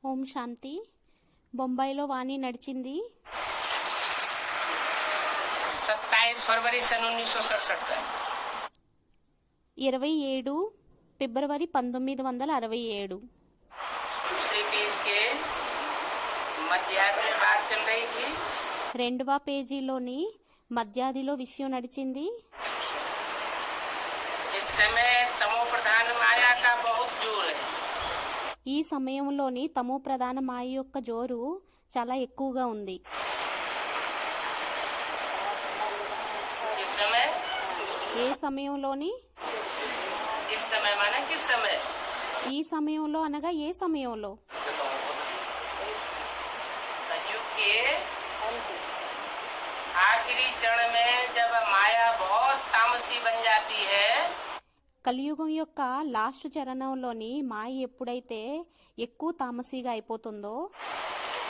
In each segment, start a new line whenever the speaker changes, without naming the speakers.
ఓం శాంతి. బొంబాయిలో వాణి నడిచింది
27 फरवरी सन 1967 का
27 ఫిబ్రవరి 1967.
दूसरे पेज के मध्याह्न में बात चल रही थी.
రెండవ పేజీలోని మధ్యాదిలో విషయం నడిచింది.
इस समय तमो प्रधान माया का बहुत जोर है.
ఈ సమయంలోని తమో ప్రధాన మాయ యొక్క జోరు చాలా ఎక్కువగా ఉంది.
इस समय
ఏ సమయంలోని?
इस समय माने किस समय?
ఈ సమయంలో అనగా ఏ సమయంలో?
कलयुग के आखिरी चरण में जब माया बहुत तामसी बन जाती है,
కలియుగం యొక్క లాస్ట్ చరణంలోని మాయ ఎప్పుడైతే ఎక్కువ తామసీగా అయిపోతుందో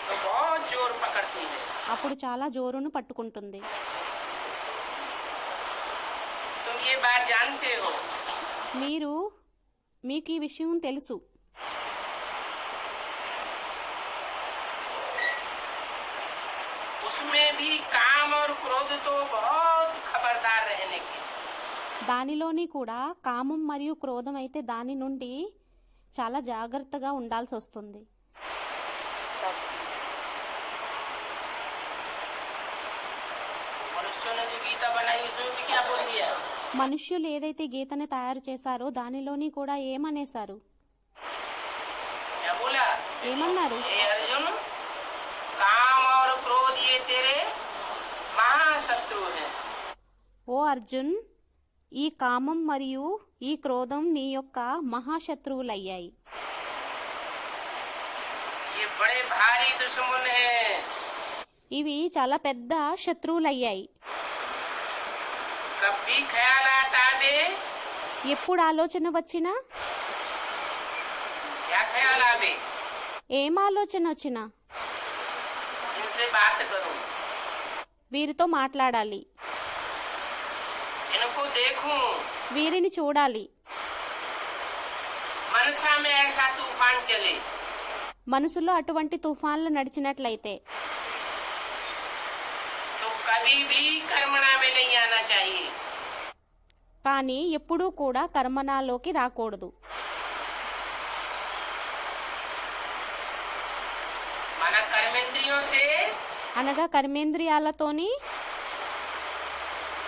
तो बहुत जोर पकड़ती है.
అప్పుడు చాలా జోరును పట్టుకుంటుంది.
तुम ये बात जानते हो.
మీకు ఈ విషయం తెలుసు.
उसमें भी काम और क्रोध तो बहुत खबरदार रहने की.
దానిలోని కూడా కామం మరియు క్రోధం అయితే దాని నుండి చాలా జాగ్రత్తగా ఉండాల్సి వస్తుంది.
मनुष्यों ने जो गीता बनाई उसमें भी क्या बोल दिया?
మనుష్యులు ఏదైతే గీతని తయారు చేశారో దానిలోని కూడా ఏమనేశారు?
क्या बोला?
ఏమన్నారు?
हे अर्जुन, काम और क्रोध ये तेरे महाशत्रु हैं.
ఓ అర్జున్, ఈ కామం మరియు ఈ క్రోధం నీ యొక్క మహాశత్రువులయ్యాయి.
ये बड़े भारी दुश्मन हैं.
ఇవి చాలా పెద్ద శత్రువులయ్యాయి.
कब भी ख्याल आता दे.
ఎప్పుడు ఆలోచన వచ్చినా,
क्या ख्याल आवे?
ఏం ఆలోచన వచ్చినా
इनसे बात करूं,
వీరితో మాట్లాడాలి,
इनको देखूं.
వీరిని చూడాలి.
मनसा में ऐसा तूफान चले
మనసులో అటువంటి తుఫాన్లు నడిచినట్లయితే
तो कभी भी कर्मणा में नहीं आना चाहिए.
కానీ ఎప్పుడూ కూడా కర్మనాలోకి రాకూడదు.
माना कर्मेंद्रियों से
అనగా కర్మేంద్రియాలతోని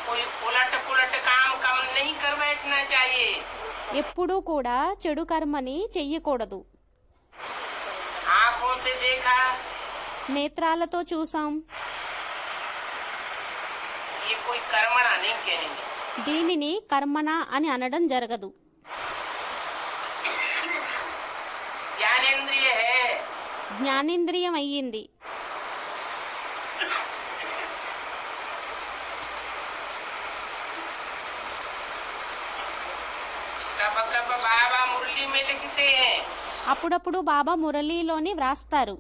कोई उलट पुलट काम कम नहीं कर बैठना चाहिए.
ఎప్పుడూ కూడా చెడు కర్మని చెయ్యకూడదు.
आंखों से देखा,
నేత్రాలతో చూసాం,
ये कोई कर्मणा नहीं कहेंगे.
దీనిని కర్మణ అని అనడం జరగదు.
ज्ञानेंद्रिय है.
జ్ఞానేంద్రియం అయ్యింది.
कब कब बाबा मुरली में लिखते हैं,
అప్పుడప్పుడు బాబా మురళీలోని వ్రాస్తారు,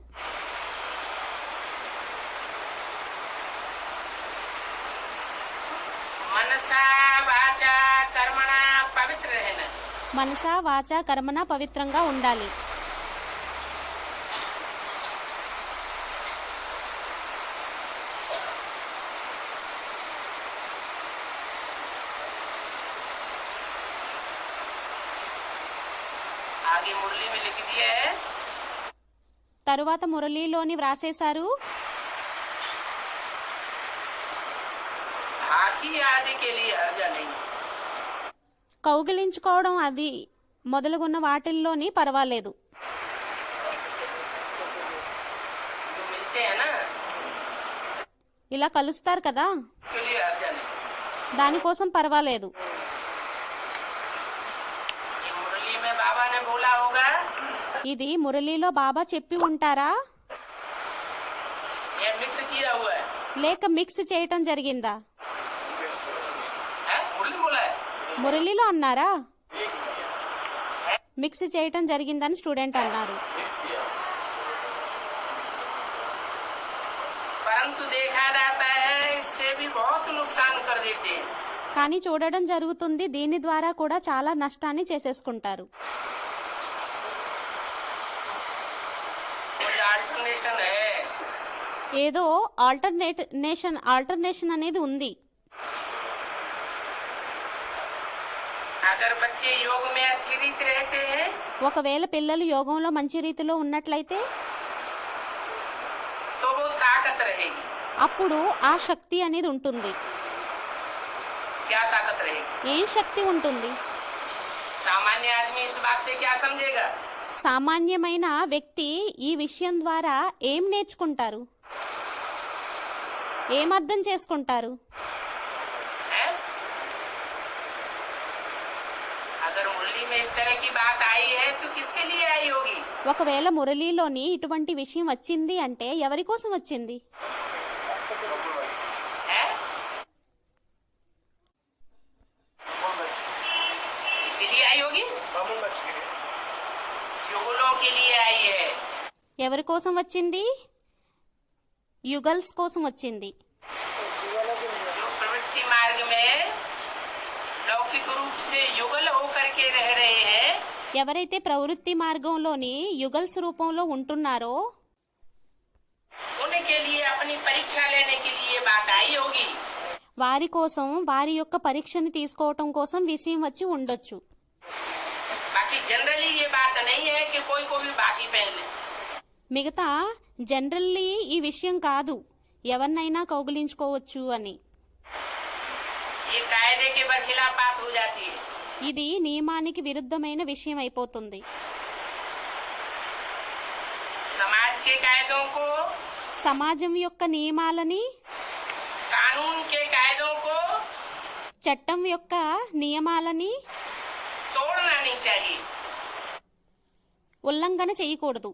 मनसा वाचा कर्मणा पवित्र रहना.
మనస వాచ కర్మణ పవిత్రంగా ఉండాలి.
आगे मुरली में लिख दिया है,
తరువాత మురళీలోని వ్రాసేశారు,
हाथी आदि के लिए हर्जा नहीं.
కౌగిలించుకోవడం అది మొదలుగున్న వాటిల్లోని పర్వాలేదు.
जो मिलते हैं ना,
ఇలా కలుస్తారు కదా,
उसके लिए हर्जा नहीं.
దానికోసం పర్వాలేదు.
ये मुरली में बाबा ने बोला होगा
ఇది మురళీలో బాబా చెప్పి ఉంటారా,
ये मिक्स किया हुआ है.
లేక మిక్స్ చేయటం జరిగిందా?
मुरली बोला है.
మురళీలో అన్నారా? మిక్స్ చేయటం జరిగిందని స్టూడెంట్ అన్నారు.
परंतु देखा जाता है इससे भी बहुत नुकसान कर देते हैं.
కానీ చూడడం జరుగుతుంది, దీని ద్వారా కూడా చాలా నష్టాన్ని చేసేసుకుంటారు.
अल्टरनेशन है।
ఏదో ఆల్టర్నేషన్ అనేది ఉంది.
अगर बच्चे योग में अच्छी रीति रहते हैं
ఒకవేళ పిల్లలు యోగంలో మంచి రీతిలో ఉన్నట్లయితే
तो वो ताकत रहेगी।
అప్పుడు ఆ శక్తి అనేది ఉంటుంది.
क्या ताकत रहेगी?
ఏం శక్తి ఉంటుంది?
सामान्य आदमी इस बात से क्या समझेगा?
సామాన్యమైన వ్యక్తి ఈ విషయం ద్వారా ఏం నేర్చుకుంటారు, ఏం అర్థం చేసుకుంటారు?
है? अगर मुरली में इस तरह की बात आई है तो किसके लिए आई होगी?
ఒకవేళ మురళీలోని ఇటువంటి విషయం వచ్చింది అంటే ఎవరి కోసం వచ్చింది?
है? इसके लिए आई होगी, युगलों के लिए आई है।
ఎవరి కోసం వచ్చింది? యుగల్స్ కోసం వచ్చింది.
जो प्रवृत्ति मार्ग में लौकिक रूप से युगल होकर के रह रहे हैं
ఎవరైతే ప్రవృత్తి మార్గంలోని యుగల్స్ రూపంలో ఉంటున్నారో
उनके लिए अपनी परीक्षा लेने के लिए बात आई होगी।
వారి కోసం వారి యొక్క పరీక్షని తీసుకోవటం కోసం విషయం వచ్చి ఉండొచ్చు.
बाकी जनरली ये बात नहीं है कि कोई को भी बाकी पहन ले।
మిగతా జనరల్లీ ఈ విషయం కాదు ఎవరినైనా కౌగిలించుకోవచ్చు అని.
ये कायदे के बरखिलाफ बात हो जाती है।
ఇది నియమానికి విరుద్ధమైన విషయం అయిపోతుంది.
समाज के कायदों को,
సమాజం యొక్క నియమాలని,
कानून के कायदों को
చట్టం యొక్క నియమాలని
तोड़ना नहीं चाहिए।
ఉల్లంఘన చేయకూడదు.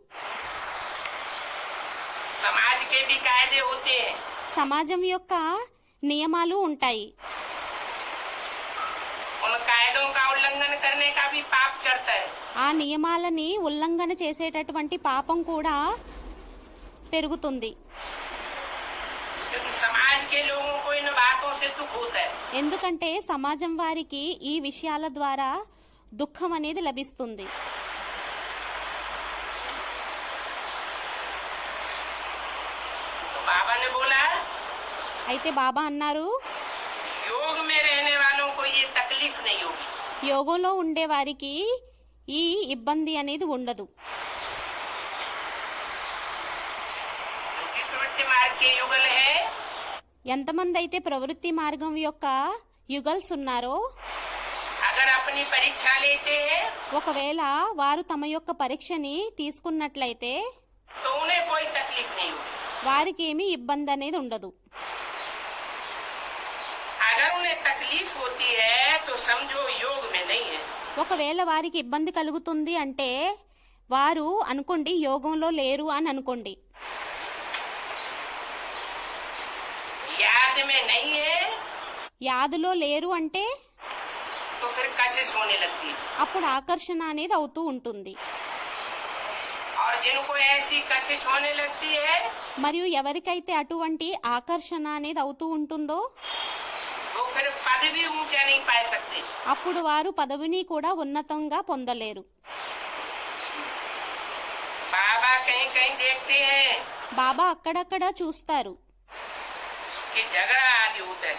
समाज के भी कायदे होते हैं,
సమాజం యొక్క నియమాలు ఉంటాయి.
उन कायदों का उल्लंघन करने का भी पाप चढ़ता है।
ఆ నియమాలని ఉల్లంఘన చేసేటటువంటి పాపం కూడా పెరుగుతుంది.
क्योंकि समाज के लोगों को इन बातों से दुख होता है।
ఎందుకంటే సమాజం వారికి ఈ విషయాల ద్వారా దుఃఖం అనేది లభిస్తుంది.
तो बाबा ने बोला
అయితే బాబా అన్నారు,
योग में रहने वालों को ये तकलीफ नहीं होगी।
యోగంలో ఉండే వారికి ఈ ఇబ్బంది అనేది ఉండదు.
क्योंकि प्रवृत्ति मार्ग के युगल है,
ఎంతమంది అయితే ప్రవృత్తి మార్గం యొక్క యుగల్స్ ఉన్నారో
अगर अपनी परीक्षा लेते हैं
ఒకవేళ వారు తమ యొక్క పరీక్షని తీసుకున్నట్లయితే
तो उन्हें कोई तकलीफ नहीं होगी।
వారికి ఏమీ ఇబ్బంది అనేది ఉండదు.
अगर उन्हें तकलीफ होती है तो समझो योग में नहीं है।
ఒకవేళ వారికి ఇబ్బంది కలుగుతుంది అంటే వారు అనుకోండి యోగంలో లేరు అని అనుకోండి.
याद में नहीं है
యాదులో లేరు అంటే
तो फिर कशिश होने लगती है।
అప్పుడు ఆకర్షణ అనేది అవుతూ ఉంటుంది.
और जिनको ऐसी कशिश होने लगती है
మరియు ఎవరికైతే అటువంటి ఆకర్షణ అనేది అవుతూ ఉంటుందో
वो फिर पद भी ऊंचा नहीं पा सकते।
అప్పుడు వారు పదవిని కూడా ఉన్నతంగా పొందలేరు.
बाबा कहीं कहीं देखते हैं
బాబా అక్కడక్కడ చూస్తారు
कि झगड़ा आदि होता है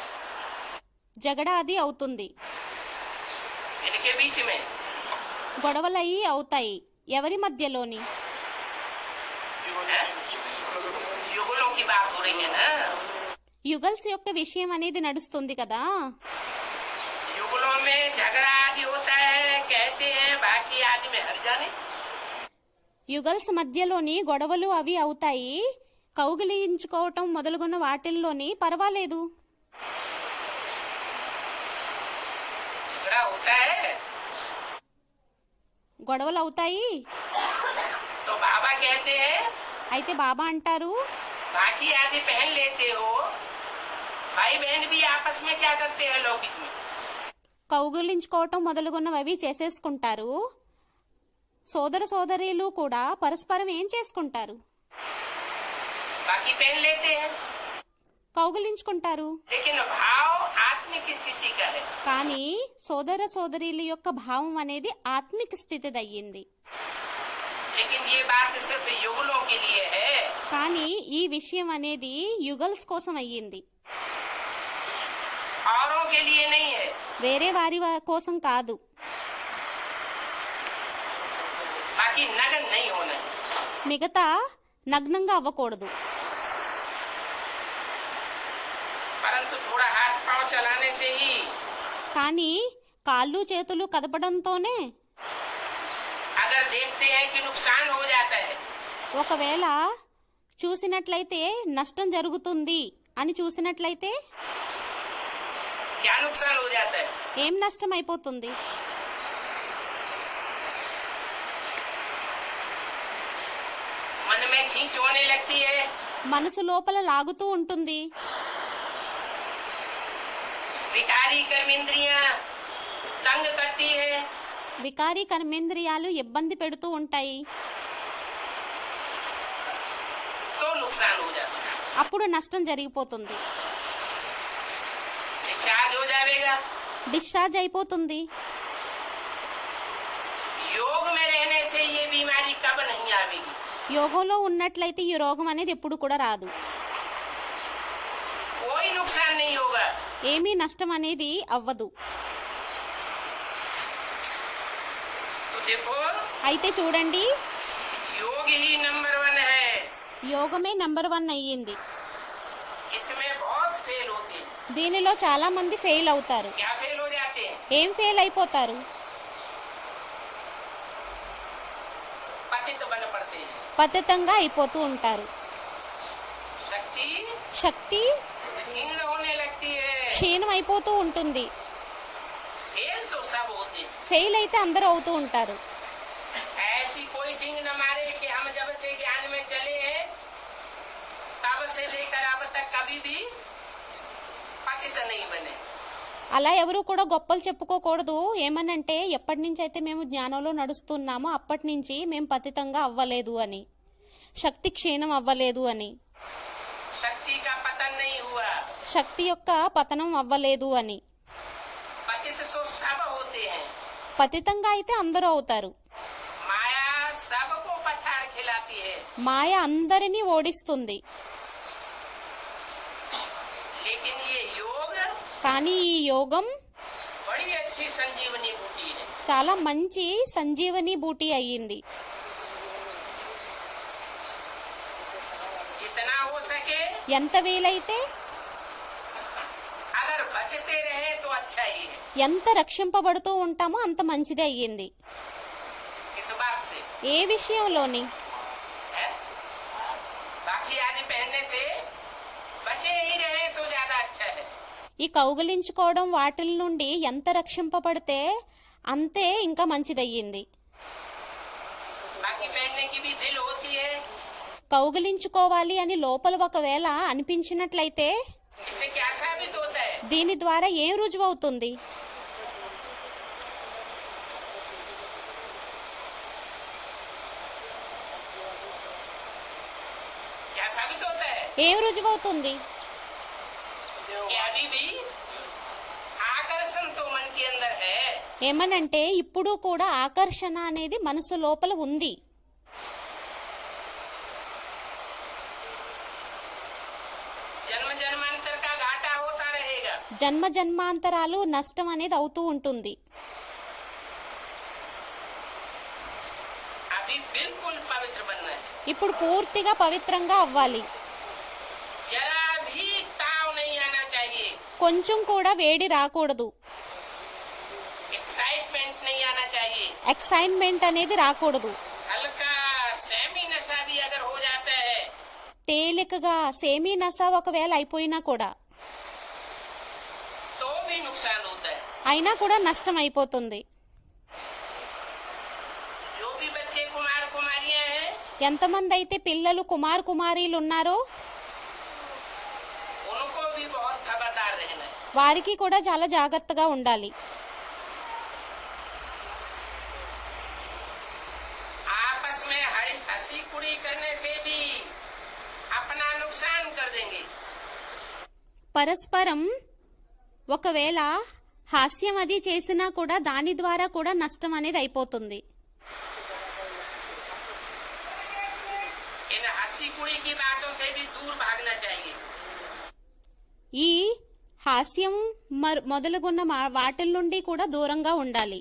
జగడ అది అవుతుంది,
इनके बीच में।
గొడవలయ్యి అవుతాయి. ఎవరి మధ్యలోని?
हैं? युगलों की बात हो रही है ना।
యుగల్స్ యొక్క విషయం అనేది నడుస్తుంది కదా.
युगलों में झगड़ा आदि होता है, कहते हैं बाकी आदमी हर जाने।
యుగల్స్ మధ్యలోని గొడవలు అవి అవుతాయి. కౌగిలించుకోవటం మొదలుగున్న వాటిల్లోని పర్వాలేదు.
झगड़ा होता है
గొడవలు అవుతాయి.
तो बाबा कहते हैं
అయితే బాబా అంటారు,
बाकी आदि पहन लेते हो, भाई बहन भी आपस में क्या करते हैं लौकिक में?
కౌగిలించుకోవటం మొదలుగున్నవి చేసేసుకుంటారు. సోదర సోదరీలు కూడా పరస్పరం ఏం చేసుకుంటారు?
बाकी पहन लेते हैं,
కౌగిలించుకుంటారు.
लेकिन भाव आत्मिक स्थिति का है।
కానీ సోదర సోదరీల యొక్క భావం అనేది ఆత్మిక స్థితిదయ్యింది.
लेकिन ये बात सिर्फ युगलों के लिए है,
కానీ ఈ విషయం అనేది యుగల్స్ కోసం అయ్యింది,
औरों के लिए नहीं है।
వేరే వారి కోసం కాదు.
बाकी नग्न नहीं होना है।
మిగతా నగ్నంగా అవ్వకూడదు.
परंतु थोड़ा हाथ पांव चलाने से ही
కానీ కాళ్ళు చేతులు కదపడంతోనే
अगर देखते हैं कि नुकसान हो जाता है,
ఒకవేళ చూసినట్లయితే నష్టం జరుగుతుంది అని చూసినట్లయితే
क्या नुकसान हो जाता है?
ఏం నష్టం అయిపోతుంది?
मन में खींच होने लगती है,
మనసు లోపల లాగుతూ ఉంటుంది.
विकारी कर्मेंद्रियां तंग करती है,
వికారీ కర్మేంద్రియాలు ఇబ్బంది పెడుతూ ఉంటాయి.
तो नुकसान हो जाता है।
అప్పుడు నష్టం జరిగిపోతుంది,
डिस्चार्ज हो जाएगा।
డిశ్చార్జ్ అయిపోతుంది.
योग में रहने से ये बीमारी कब नहीं आएगी।
యోగంలో ఉన్నట్లయితే ఈ రోగం అనేది ఎప్పుడు కూడా రాదు,
कोई नुकसान नहीं होगा।
ఏమీ నష్టం అనేది అవ్వదు.
तो देखो,
అయితే చూడండి,
योग ही नंबर 1 है।
యోగమే నెంబర్ 1 అయ్యింది.
इसमें बहुत फेल होते हैं।
దీనిలో చాలా మంది ఫెయిల్ అవుతారు.
क्या फेल हो जाते हैं?
ఏం ఫెయిల్ అయిపోతారు?
पतित बन पड़ते हैं।
పతితంగా అయిపోతూ ఉంటారు.
शक्ति
శక్తి
क्षीण होने लगती है।
క్షీణం అయిపోతూ ఉంటుంది.
फेल तो सब होते हैं।
ఫెయిల్ అయితే అందరూ అవుతూ ఉంటారు.
ऐसी कोई टिंग न मारे कि हम जब से ज्ञान में चले हैं तब से लेकर अब तक कभी भी पतित नहीं बने।
అలా ఎవరు కూడా గొప్పలు చెప్పుకోకూడదు. ఏమనంటే ఎప్పటి నుంచి అయితే మేము జ్ఞానంలో నడుస్తున్నామో అప్పటి నుంచి మేము పతితంగా అవ్వలేదు అని, శక్తి క్షీణం అవ్వలేదు అని,
शक्ति का पतन नहीं हुआ।
శక్తి యొక్క పతనం అవ్వలేదు అని.
पतित तो सब होते हैं।
పతితంగా అయితే అందరూ అవుతారు.
माया सबको पछाड़ खिलाती है,
మాయ అందరినీ ఓడిస్తుంది.
लेकिन ये योग
కానీ ఈ యోగం
बड़ी अच्छी संजीवनी बूटी है।
చాలా మంచి సంజీవని బూటి అయ్యింది.
जितना हो सके
ఎంత వీలైతే
अगर बचते रहे तो अच्छा ही है।
ఎంత రక్షింపబడుతూ ఉంటామో అంత మంచిది అయ్యింది.
इस बात से
ఏ విషయంలోని?
है? बाकी आदि पहनने से बचे ही रहे तो ज्यादा अच्छा है।
ఈ కౌగిలించుకోవడం వాటిల నుండి ఎంత రక్షింపబడితే అంతే ఇంకా మంచిదయ్యింది.
बाकी पहनने की भी दिल होती है।
కౌగిలించుకోవాలి అని లోపల ఒకవేళ అనిపించినట్లయితే
इससे क्या साबित होता है?
దీని ద్వారా ఏం రుజువవుతుంది?
क्या साबित होता है?
ఏం రుజువవుతుంది?
कि अभी भी आकर्षण तो मन के अंदर है।
ఏమనంటే ఇప్పుడు కూడా ఆకర్షణ అనేది మనసు లోపల ఉంది.
जन्म जन्मांतर का घाटा होता रहेगा।
జన్మ జన్మాంతరాలు నష్టం అనేది అవుతూ ఉంటుంది.
अभी बिल्कुल पवित्र बनना है।
ఇప్పుడు పూర్తిగా పవిత్రంగా అవ్వాలి.
जरा भी ताव नहीं आना चाहिए,
కొంచెం కూడా వేడి రాకూడదు,
एक्साइटमेंट नहीं आना चाहिए।
ఎక్సైట్మెంట్ అనేది రాకూడదు.
हल्का सेमी नशा भी अगर हो जाता है
తేలికగా సేమీ నశ ఒకవేళ అయిపోయినా కూడా
तो भी नुकसान होता है।
అయినా కూడా నష్టం అయిపోతుంది.
जो भी बच्चे कुमार कुमारियां हैं
ఎంతమంది అయితే పిల్లలు కుమార్ కుమారీలు ఉన్నారో
उनको भी बहुत खबरदार रहना है।
వారికి కూడా చాలా జాగ్రత్తగా ఉండాలి.
आपस में हंसी कुड़ी करने से भी अपना नुकसान कर देंगे।
పరస్పరం ఒకవేళ హాస్యం అది చేసినా కూడా దాని ద్వారా కూడా నష్టం అనేది అయిపోతుంది.
इन हंसी कुड़ी की बातों से भी दूर भागना चाहिए।
ఈ హాస్యం మొదలుగున్న వాటిల నుండి కూడా దూరంగా ఉండాలి,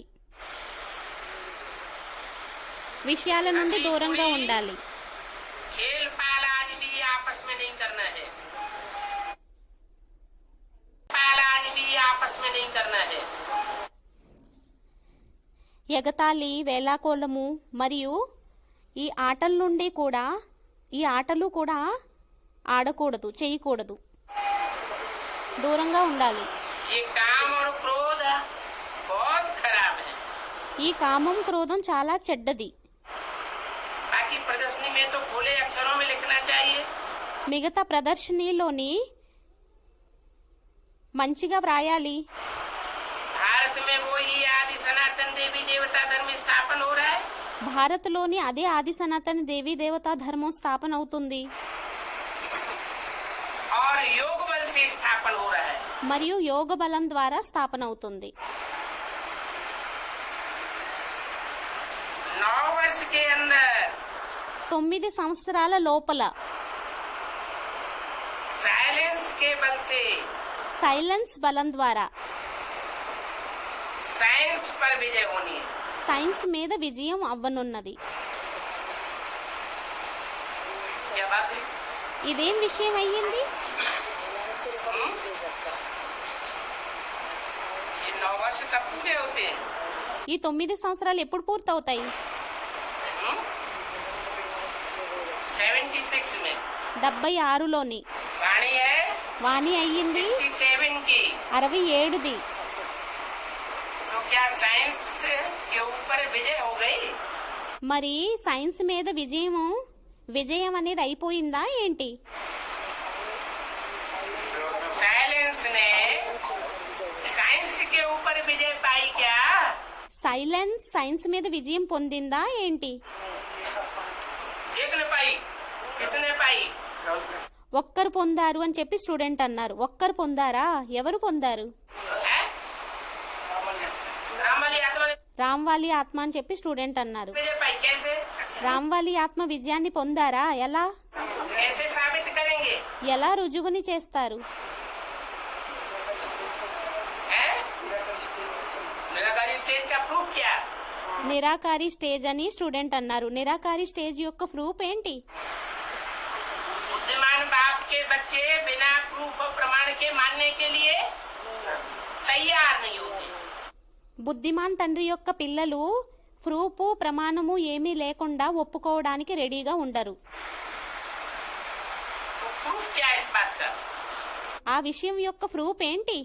విషయాల నుండి దూరంగా ఉండాలి.
खेल पाल आज भी आपस में नहीं करना है, पाल आज भी आपस में नहीं करना है।
ఎగతాళి, వేళాకోళము మరియు ఈ ఆటలు కూడా ఆడకూడదు, చేయకూడదు, దూరంగా ఉండాలి.
ये काम और क्रोध बहुत खराब है।
ఈ కామం, క్రోధం చాలా చెడ్డది.
बाकी प्रदर्शनी में तो खुले अक्षरों में लिखना चाहिए।
మిగతా ప్రదర్శనలోని మంచిగా వ్రాయాలి.
भारत में वो ही आदि सनातन देवी देवता धर्म स्थापन हो रहा है।
భారత్లోని అదే ఆది సనాతన దేవీ దేవతా ధర్మం స్థాపన అవుతుంది
और योग बल से स्थापन हो रहा है।
మరియు యోగ బలం ద్వారా స్థాపన అవుతుంది.
9 वर्ष के अंदर
9 సంవత్సరాల లోపల
साइलेंस के बल से
సైలెన్స్ బలం ద్వారా
साइंस पर विजय होनी है।
సైన్స్ మీద విజయం అవ్వనున్నది.
क्या बात है?
ఇదేం విషయం అయ్యింది?
ये 9 वर्ष कब पूरे होते हैं?
ఈ 9 సంవత్సరాలు ఎప్పుడు పూర్తవుతాయి?
76 में
76లోని
वाणी है,
వాణి అయ్యింది
67 की।
67ది.
तो क्या साइंस के ऊपर विजय हो गई?
మరి సైన్స్ మీద విజయం అనేది అయిపోయిందా ఏంటి?
साइलेंस ने साइंस के ऊपर विजय पाई क्या?
సైన్స్ మీద విజయం పొందిందా ఏంటి?
एक ने पाई, किसने पाई?
ఒక్కరు పొందారు అని చెప్పి స్టూడెంట్ అన్నారు. ఒక్కరు పొందారా? ఎవరు పొందారు?
है? रामवाली आत्मा ने
రామ్వాలి ఆత్మ అని చెప్పి స్టూడెంట్ అన్నారు.
विजय पाई। कैसे?
రామ్వాలి ఆత్మ విజయాన్ని పొందారా? ఎలా?
कैसे साबित करेंगे?
ఎలా రుజువుని చేస్తారు?
है? निराकारी स्टेज का प्रूफ क्या?
నిరాకారి స్టేజ్ అని స్టూడెంట్ అన్నారు. నిరాకారి స్టేజ్ యొక్క ప్రూఫ్ ఏంటి?
बुद्धिमान बाप के बच्चे बिना प्रूफ और प्रमाण के मानने के लिए तैयार नहीं होते।
బుద్ధిమాన్ తండ్రి యొక్క పిల్లలు ప్రూఫ్, ప్రమాణము ఏమీ లేకుండా ఒప్పుకోవడానికి రెడీగా ఉండరు.
तो प्रूफ क्या है इस बात का?
ఆ విషయం యొక్క ప్రూఫ్ ఏంటి?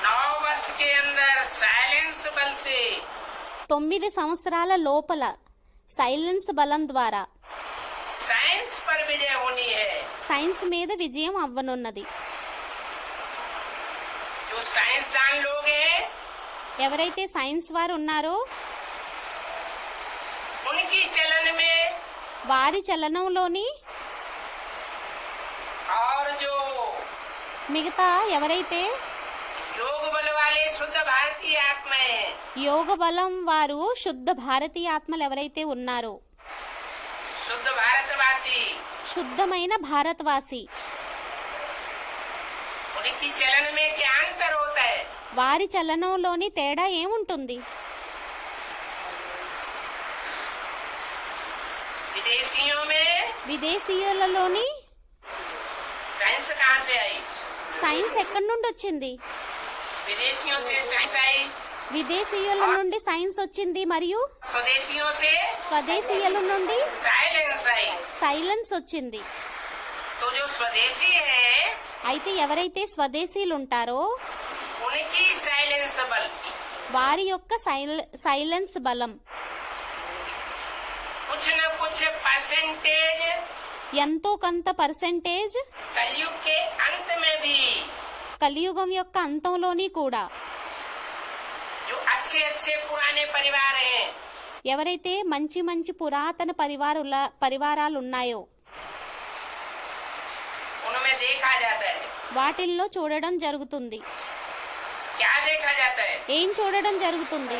9 वर्ष के अंदर साइलेंस बल से
9 సంవత్సరాల లోపల సైలెన్స్ బలం ద్వారా
साइंस पर विजय होनी है।
సైన్స్ మీద విజయం అవ్వనున్నది.
जो साइंसदान लोग हैं
ఎవరైతే సైన్స్ వారు ఉన్నారో
उनकी चलन में
వారి చలనంలోని
और जो
మిగతా ఎవరైతే
योग बल वाले शुद्ध भारतीय आत्माएं हैं,
యోగ బలం వారు శుద్ధ భారతీయ ఆత్మలు ఎవరైతే ఉన్నారో,
शुद्ध भारतवासी,
శుద్ధమైన భారతవాసి,
उनकी चलन में क्या अंतर होता है?
వారి చలనంలోని తేడా ఏముంటుంది?
विदेशियों में
విదేశీయులలోని
साइंस कहाँ से आई?
సైన్స్ ఎక్కడి నుండి వచ్చింది?
विदेशियों से साइंस आई,
విదేశీయుల నుండి సైన్స్ వచ్చింది మరియు
स्वदेशियों से
స్వదేశీయుల నుండి
साइलेंस आई।
సైలెన్స్ వచ్చింది.
तो जो स्वदेशी है
అయితే ఎవరైతే స్వదేశీయులు ఉంటారో
उनकी साइलेंस बल
వారి యొక్క సైలెన్స్ బలం
कुछ न कुछ परसेंटेज
ఎంతో కొంత పర్సెంటేజ్
कलयुग के अंत में भी
కలియుగం యొక్క అంతంలోని కూడా
जो अच्छे अच्छे पुराने परिवार हैं
ఎవరైతే మంచి మంచి పురాతన పరివారాలు ఉన్నాయో
उनमें देखा जाता है।
వాటిల్లో చూడడం జరుగుతుంది.
क्या देखा जाता है?
ఏం చూడడం జరుగుతుంది?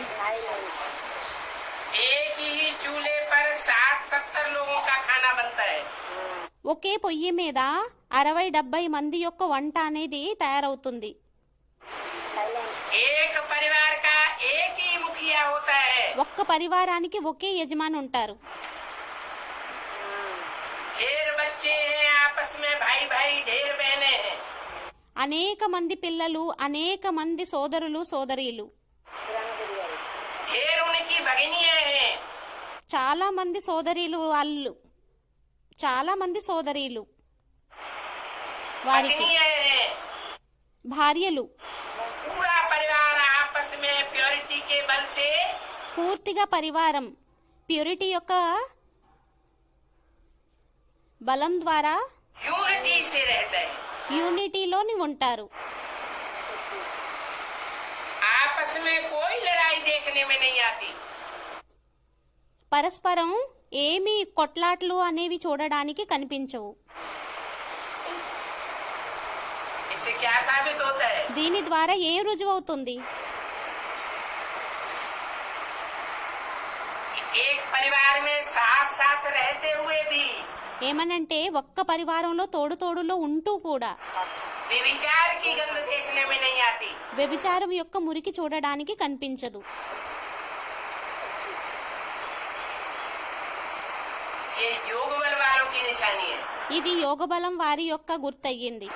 एक ही चूल्हे पर 60-70 लोगों का खाना बनता है।
ఒకే పొయ్యి మీద 60-70 మంది యొక్క వంట అనేది తయారవుతుంది.
एक परिवार का एक ही मुखिया होता है।
ఒక్క పరివారానికి ఒకే యజమాని ఉంటారు.
ढेर बच्चे हैं आपस में, भाई भाई ढेर बहनें हैं।
అనేక మంది పిల్లలు, అనేక మంది సోదరులు సోదరీలు,
ढेर उनकी भगिनियां हैं।
చాలా మంది సోదరీలు, వాళ్ళు చాలా మంది సోదరీలు, వారికి
पत्नियां हैं।
భార్యలు.
पूरा परिवार आपस में प्योरिटी के बल से
పూర్తిగా పరివారం ప్యూరిటీ యొక్క బలం ద్వారా
यूनिटी से रहता है।
యూనిటీలోని ఉంటారు.
आपस में कोई लड़ाई देखने में नहीं आती।
పరస్పరం ఏమీ కొట్లాట్లు అనేవి చూడడానికి కనిపించవు.
इससे क्या साबित होता है?
దీని ద్వారా ఏం రుజువవుతుంది?
एक परिवार में साथ साथ रहते हुए भी
ఏమనంటే ఒక్క పరివారంలో తోడు తోడులో ఉంటూ కూడా
व्यभिचार की गंध देखने में नहीं आती।
వ్యభిచారం యొక్క మురికి చూడడానికి కనిపించదు.
ये योग बल वालों की निशानी है।
ఇది యోగబలం వారి యొక్క గుర్తయ్యింది.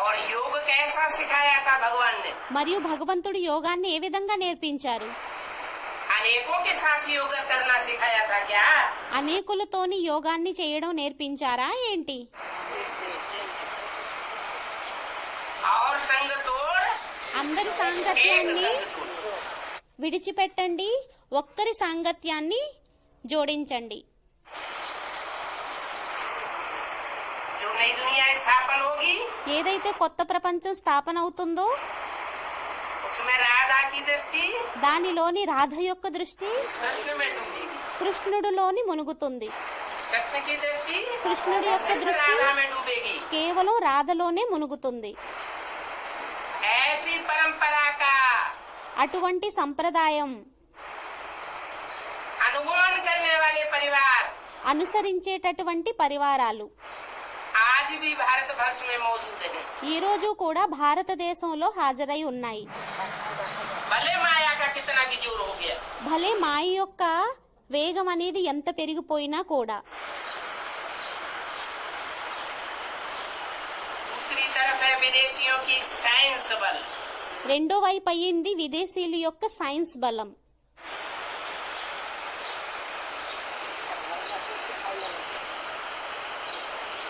और योग कैसा सिखाया था भगवान ने?
మరియు భగవంతుడు యోగాన్ని ఏ విధంగా నేర్పించారు?
अनेकों के साथ योग करना सिखाया था क्या?
అనేకులతోని యోగాన్ని చేయడం నేర్పించారా ఏంటి?
और संग तोड़,
అందరి
एक
సాంగత్యాన్ని
संग तोड़।
విడిచిపెట్టండి, ఒక్కరి సాంగత్యాన్ని జోడించండి.
जो नई दुनिया स्थापन होगी
ఏదైతే కొత్త ప్రపంచం స్థాపన అవుతుందో
उसमें राधा की दृष्टि
దానిలోని రాధ యొక్క దృష్టి
कृष्ण में डूबेगी।
కృష్ణుడిలోని మునుగుతుంది.
कृष्ण की दृष्टि
కృష్ణుడి యొక్క
सिर्फ
దృష్టి
राधा में डूबेगी।
కేవలం రాధలోనే మునుగుతుంది.
ऐसी परंपरा का
అటువంటి సంప్రదాయం
अनुगमन करने वाले परिवार
అనుసరించేటటువంటి పరివారాలు
आज भी भारत वर्ष में मौजूद है।
ఈ రోజు కూడా భారతదేశంలో హాజరై ఉన్నాయి.
भले माया का कितना भी जोर हो गया,
భలే మాయ యొక్క వేగం అనేది ఎంత పెరిగిపోయినా కూడా
दूसरी तरफ है विदेशियों की साइंस बल।
రెండో వైపు అయ్యింది విదేశీయుల యొక్క సైన్స్ బలం.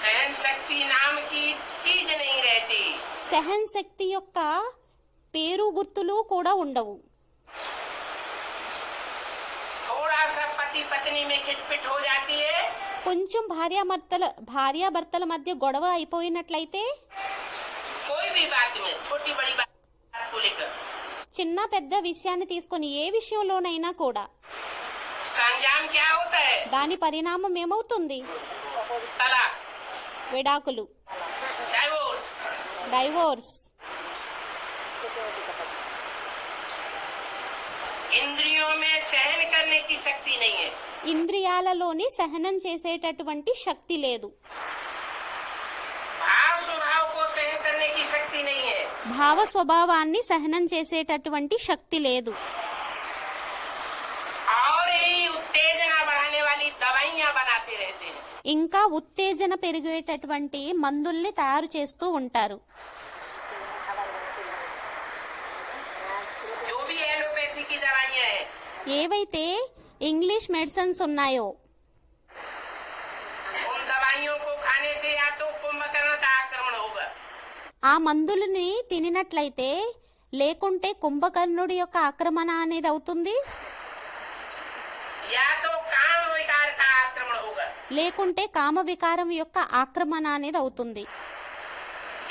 सहन शक्ति नाम की चीज नहीं रहती।
సహన్ శక్తి యొక్క పేరు గుర్తులు కూడా ఉండవు.
थोड़ा सा पति पत्नी में खिटपिट हो जाती है,
కొంచెం భార్యాభర్తల మధ్య గొడవ అయిపోయినట్లయితే
कोई भी बात में, छोटी बड़ी बात को लेकर,
చిన్న పెద్ద విషయాన్ని తీసుకొని ఏ విషయంలోనైనా కూడా
उसका अंजाम क्या होता है?
దాని పరిణామం ఏమవుతుంది?
तलाक,
విడాకులు,
डाइवोर्स।
డైవోర్స్.
इंद्रियों में सहन करने की शक्ति नहीं है।
ఇంద్రియాలలోని సహనం చేసేటటువంటి శక్తి లేదు.
भाव स्वभाव को सहन करने की शक्ति नहीं है।
భావ స్వభావాన్ని సహనం చేసేటటువంటి శక్తి లేదు.
और यही उत्तेजना बढ़ाने वाली दवाइयां बनाते रहते हैं।
ఇంకా ఉత్తేజన పెరిగేటటువంటి మందుల్ని తయారు చేస్తూ ఉంటారు.
जो भी एलोपैथी की दवाइयां हैं,
ఏవైతే ఇంగ్లీష్ మెడిసిన్స్ ఉన్నాయో
उन दवाइयों को खाने से या तो कुंभकर्ण का आक्रमण होगा,
ఆ మందులని తినినట్లయితే లేకుంటే కుంభకర్ణుడి యొక్క ఆక్రమణ అనేది అవుతుంది,
या तो काम विकार का आक्रमण होगा,
లేకుంటే కామ వికారం యొక్క ఆక్రమణ అనేది అవుతుంది,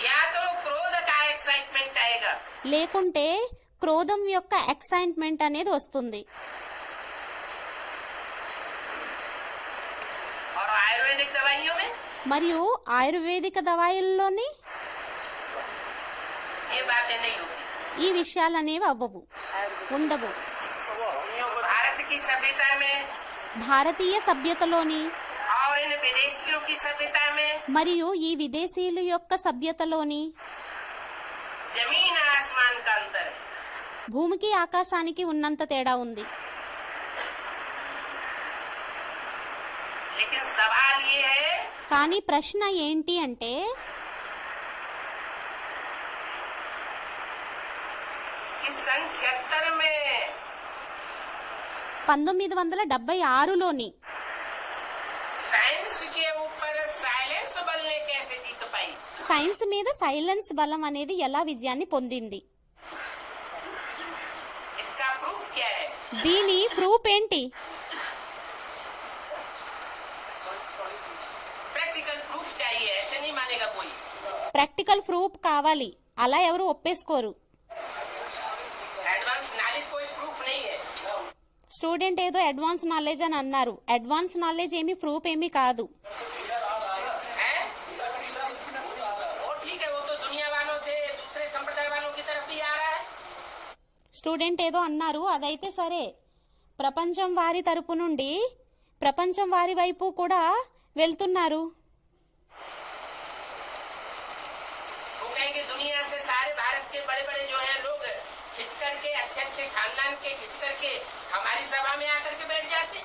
या तो क्रोध का एक्साइटमेंट आएगा।
లేకుంటే క్రోధం యొక్క ఎక్సైట్మెంట్ అనేది వస్తుంది.
और आयुर्वेदिक दवाइयों में
మరియు ఆయుర్వేదిక దవాయిల్లోని
ये बातें नहीं होती।
ఈ విషయాలు అనేవి అవ్వవు, ఉండవు.
भारत की सभ्यता में
భారతీయ సభ్యతలోని
और इन विदेशियों की सभ्यता में
మరియు ఈ విదేశీయుల యొక్క సభ్యతలోని
जमीन आसमान का अंतर है.
భూమికి ఆకాశానికి ఉన్నంత తేడా ఉంది.
लेकिन सवाल ये है
కానీ ప్రశ్న ఏంటి అంటే
कि सन 76 में
1976లోని
साइंस के ऊपर साइलेंस बल ने कैसे जीत पाई.
సైన్స్ మీద సైలెన్స్ బలం అనేది ఎలా విజయాన్ని పొందింది?
इसका प्रूफ क्या है.
దీని ప్రూఫ్ ఏంటి?
प्रैक्टिकल प्रूफ चाहिए, ऐसे नहीं मानेगा कोई.
ప్రాక్టికల్ ప్రూఫ్ కావాలి, అలా ఎవరు ఒప్పేసుకోరు.
एडवांस नॉलेज कोई प्रूफ नहीं है.
స్టూడెంట్ ఏదో అడ్వాన్స్ నాలెడ్జ్ అని అన్నారు. అడ్వాన్స్ నాలెడ్జ్ ఏమి ప్రూఫ్ ఏమీ కాదు.
हैं? वो ठीक है, वो तो दुनिया वालों से दूसरे संप्रदाय वालों की तरफ भी आ रहा है.
స్టూడెంట్ ఏదో అన్నారు, అదైతే సరే. ప్రపంచం వారి తరపు నుండి ప్రపంచం వారి వైపు కూడా వెళ్తున్నారు.
वो कहेंगे दुनिया से सारे भारत के बड़े बड़े जो हैं लोग खिंच करके अच्छे अच्छे खानदान के खिंच करके हमारी सभा में आकर के बैठ जाते.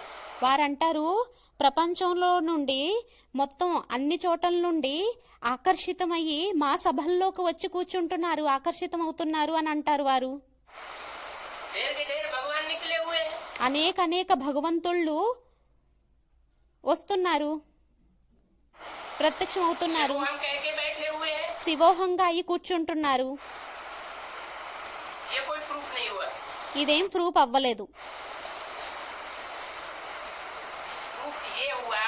వారంటారు ప్రపంచంలో నుండి మొత్తం అన్ని చోట్ల నుండి ఆకర్షితమయ్యి మా సభల్లోకి వచ్చి కూర్చుంటున్నారు, ఆకర్షితమవుతున్నారు అని అంటారు వారు.
ढेर के ढेर भगवान निकले हुए हैं.
అనేక భగవంతుళ్ళు వస్తున్నారు, ప్రత్యక్షం అవుతున్నారు,
वो हम कह के बैठे हुए हैं.
శివోహంగా అయి కూర్చుంటున్నారు.
ये कोई प्रूफ नहीं हुआ.
ఇదేం ప్రూఫ్ అవ్వలేదు.
प्रूफ ये हुआ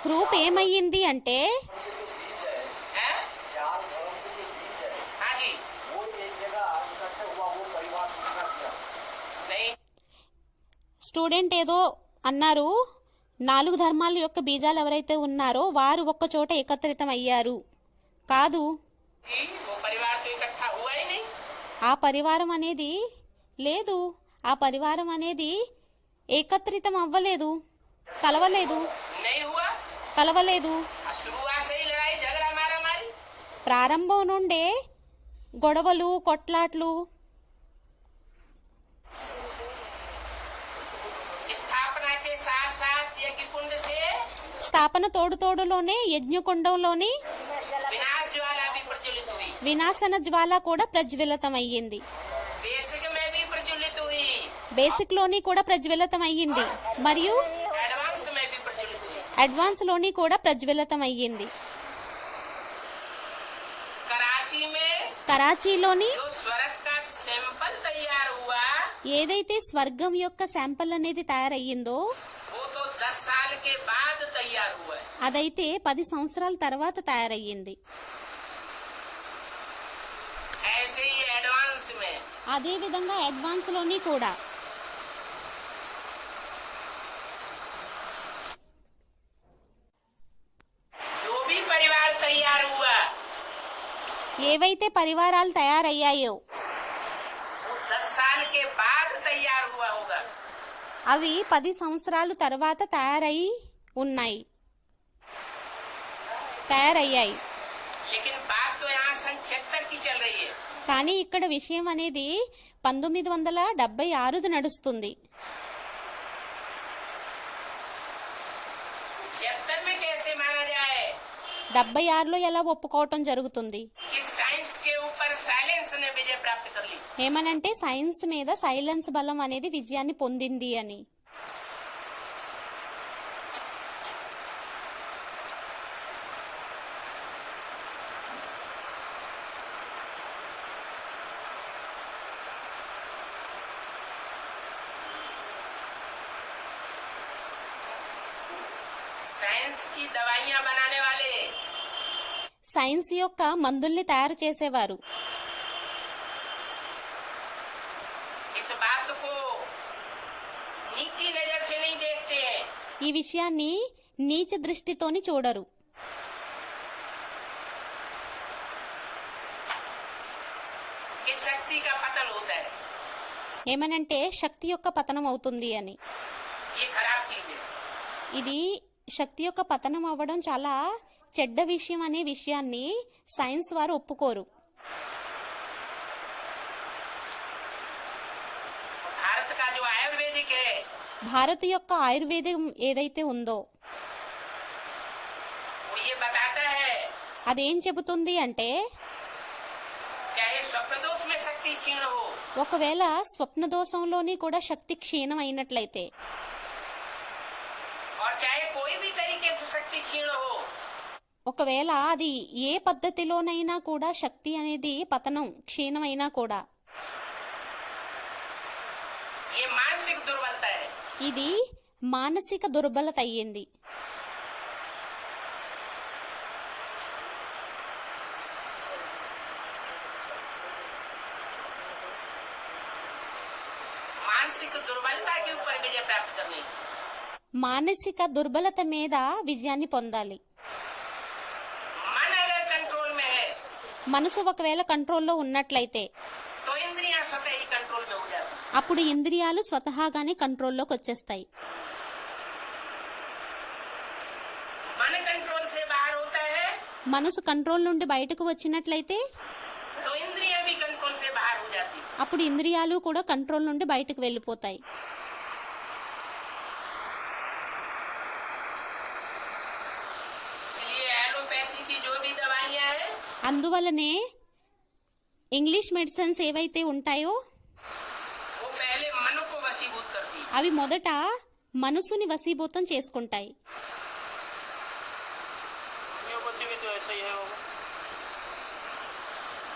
ప్రూఫ్ ఏమయ్యింది అంటే
है. हाँ जी. नहीं,
స్టూడెంట్ ఏదో అన్నారు, 4 ధర్మాల యొక్క బీజాలు ఎవరైతే ఉన్నారో వారు ఒక్క చోట ఏకత్రితం అయ్యారు. కాదు,
कि वो परिवार तो इकट्ठा हुआ ही नहीं.
ఆ పరివారం అనేది లేదు. ఆ పరివారం అనేది ఏకత్రితం అవ్వలేదు, కలవలేదు.
नहीं हुआ.
కలవలేదు.
शुरुआत से ही लड़ाई झगड़ा मारा मारी.
ప్రారంభం నుండే గొడవలు, కొట్లాట్లు.
स्थापना के साथ साथ यज्ञ कुंड से
స్థాపన తోడులోనే యజ్ఞకుండంలోని
विनाश ज्वाला भी प्रज्वलित हुई.
వినాశన జ్వాల కూడా ప్రజ్వలితం అయ్యింది.
बेसिक में भी प्रज्वलित हुई.
బేసిక్ లోని కూడా ప్రజ్వలితం అయ్యింది, మరియు
एडवांस में भी प्रज्वलित हुई.
అడ్వాన్స్ లోని కూడా ప్రజ్వలితం అయ్యింది.
कराची में
కరాచీలోని
जो स्वर्ग का सैंपल तैयार हुआ
ఏదైతే స్వర్గం యొక్క శాంపుల్ అనేది తయారయ్యిందో
वो तो 10 साल के बाद तैयार हुआ है.
అదైతే 10 సంవత్సరాల తర్వాత తయారయ్యింది.
ऐसे ही एडवांस में
అదే విధంగా అడ్వాన్స్ లోని కూడా
जो भी परिवार तैयार हुआ
ఏవైతే పరివారాలు తయారయ్యాయో
वो 10 साल के बाद तैयार हुआ होगा.
అవి 10 సంవత్సరాల తర్వాత తయారయ్యాయి.
लेकिन बात तो यहाँ सन 76 की चल रही है.
కానీ ఇక్కడ విషయం అనేది 1976 నడుస్తుంది.
76 में कैसे माना जाए
76లో ఎలా ఒప్పుకోవటం జరుగుతుంది?
कि साइंस के ऊपर साइलेंस ने विजय प्राप्त कर ली.
ఏమనంటే సైన్స్ మీద సైలెన్స్ బలం అనేది విజయాన్ని పొందింది అని.
साइंस की दवाइयां बनाने वाले
సైన్స్ యొక్క మందుల్ని తయారు చేసేవారు
इस बात को नीची नजर से नहीं देखते हैं.
ఈ విషయాన్ని నీచ దృష్టితోని చూడరు.
कि शक्ति का पतन
ఏమనంటే శక్తి యొక్క పతనం అవుతుంది అని.
ये खराब चीज है।
ఇది శక్తి యొక్క పతనం అవ్వడం చాలా చెడ్డ విషయం అనే విషయాన్ని సైన్స్ వారు ఒప్పుకోరు.
भारत का जो आयुर्वेदिक है
భారత్ యొక్క ఆయుర్వేదం ఏదైతే ఉందో
वो ये बताता है
అదేం చెబుతుంది అంటే
चाहे स्वप्न दोष में शक्ति क्षीण हो
ఒకవేళ స్వప్న దోషంలోని కూడా శక్తి క్షీణం అయినట్లయితే
और चाहे कोई भी तरीके से शक्ति क्षीण हो
ఒకవేళ అది ఏ పద్ధతిలోనైనా కూడా శక్తి అనేది పతనం క్షీణమైనా కూడా
ये मानसिक दुर्बलता है।
ఇది మానసిక దుర్బలత అయ్యింది.
मानसिक दुर्बलता के ऊपर विजय प्राप्त करनी।
మానసిక దుర్బలత మీద విజయాన్ని పొందాలి.
मन अगर कंट्रोल में है
మనసు ఒకవేళ కంట్రోల్లో ఉన్నట్లయితే
तो इंद्रियां स्वतः ही कंट्रोल में हो जाती।
అప్పుడు ఇంద్రియాలు స్వతహాగానే కంట్రోల్లోకి వచ్చేస్తాయి.
मन कंट्रोल से बाहर होता है
మనసు కంట్రోల్ నుండి బయటకు వచ్చినట్లయితే
तो इंद्रियां भी कंट्रोल से बाहर हो जाती।
అప్పుడు ఇంద్రియాలు కూడా కంట్రోల్ నుండి బయటకు వెళ్ళిపోతాయి.
इसलिए एलोपैथी की जो भी दवाइयां है
అందువలనే ఇంగ్లీష్ మెడిసిన్స్ ఏవైతే ఉంటాయో
वो पहले मन को वशीभूत करती है।
అవి మొదట మనసుని వశీభూతం చేసుకుంటాయి.
होम्योपैथी भी तो ऐसा ही है।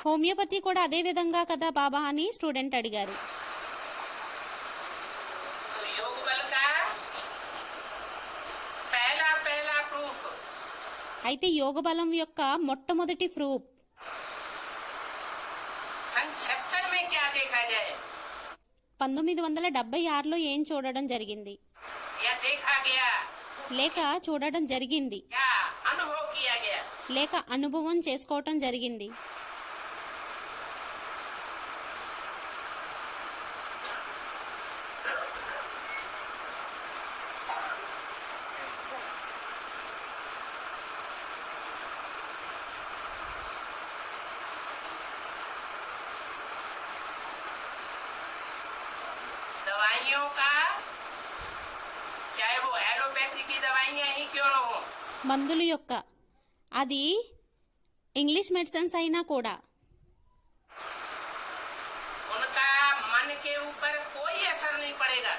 హోమియోపతి కూడా అదే విధంగా కదా బాబా అని స్టూడెంట్ అడిగారు.
तो योग बल का पहला पहला प्रूफ
అయితే యోగ బలం యొక్క మొట్టమొదటి ప్రూఫ్
सन 76 में क्या देखा जाए
1976లో ఏం చూడడం జరిగింది
या देखा गया
లేక చూడడం జరిగింది
या अनुभव किया गया।
లేక అనుభవం చేసుకోవటం జరిగింది.
दवाइयों का चाहे वो एलोपैथी की दवाइयां ही क्यों न हो
మందుల యొక్క అది ఇంగ్లీష్ మెడిసిన్స్ అయినా కూడా
उनका मन के ऊपर कोई असर नहीं पड़ेगा।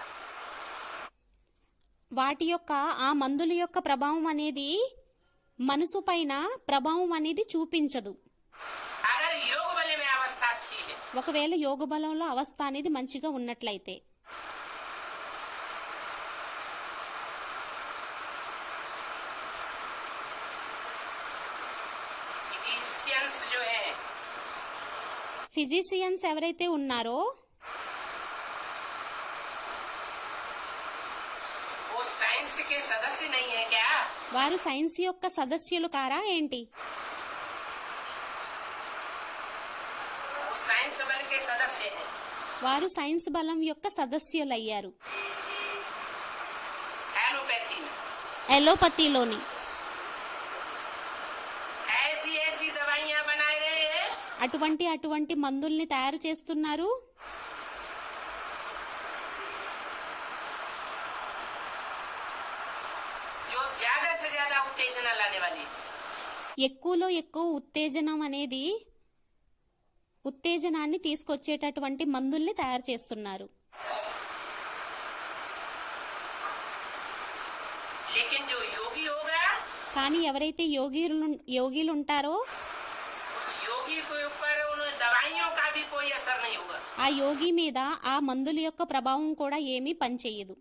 వాటి యొక్క ఆ మందుల యొక్క ప్రభావం అనేది మనసు పైన ప్రభావం అనేది చూపించదు.
अगर योग बल में अवस्था अच्छी है
ఒకవేళ యోగ బలంలో అవస్థ అనేది మంచిగా ఉన్నట్లయితే
फिजिशियंस जो है
ఫిజిషియన్స్ ఎవరైతే ఉన్నారో
वो साइंस के सदस्य नहीं है क्या?
వారు సైన్స్ యొక్క సదస్యులు కారా ఏంటి?
वो साइंस बल के सदस्य हैं।
వారు సైన్స్ బలం యొక్క సదస్యులయ్యారు.
एलोपैथी में
ఎలోపతిలోని
ऐसी ऐसी दवाइयां बनाए गए हैं
అటువంటి మందుల్ని తయారు చేస్తున్నారు.
जो ज्यादा से ज्यादा उत्तेजना लाने वाली है।
ఎక్కువలో ఎక్కువ ఉత్తేజనాన్ని తీసుకొచ్చేటటువంటి మందుల్ని తయారు చేస్తున్నారు.
लेकिन जो योगी होगा
కానీ ఎవరైతే యోగిలు ఉంటారో
उस योगी के ऊपर उन दवाइयों का भी कोई असर नहीं होगा।
ఆ యోగి మీద ఆ మందుల యొక్క ప్రభావం కూడా ఏమీ పనిచేయదు.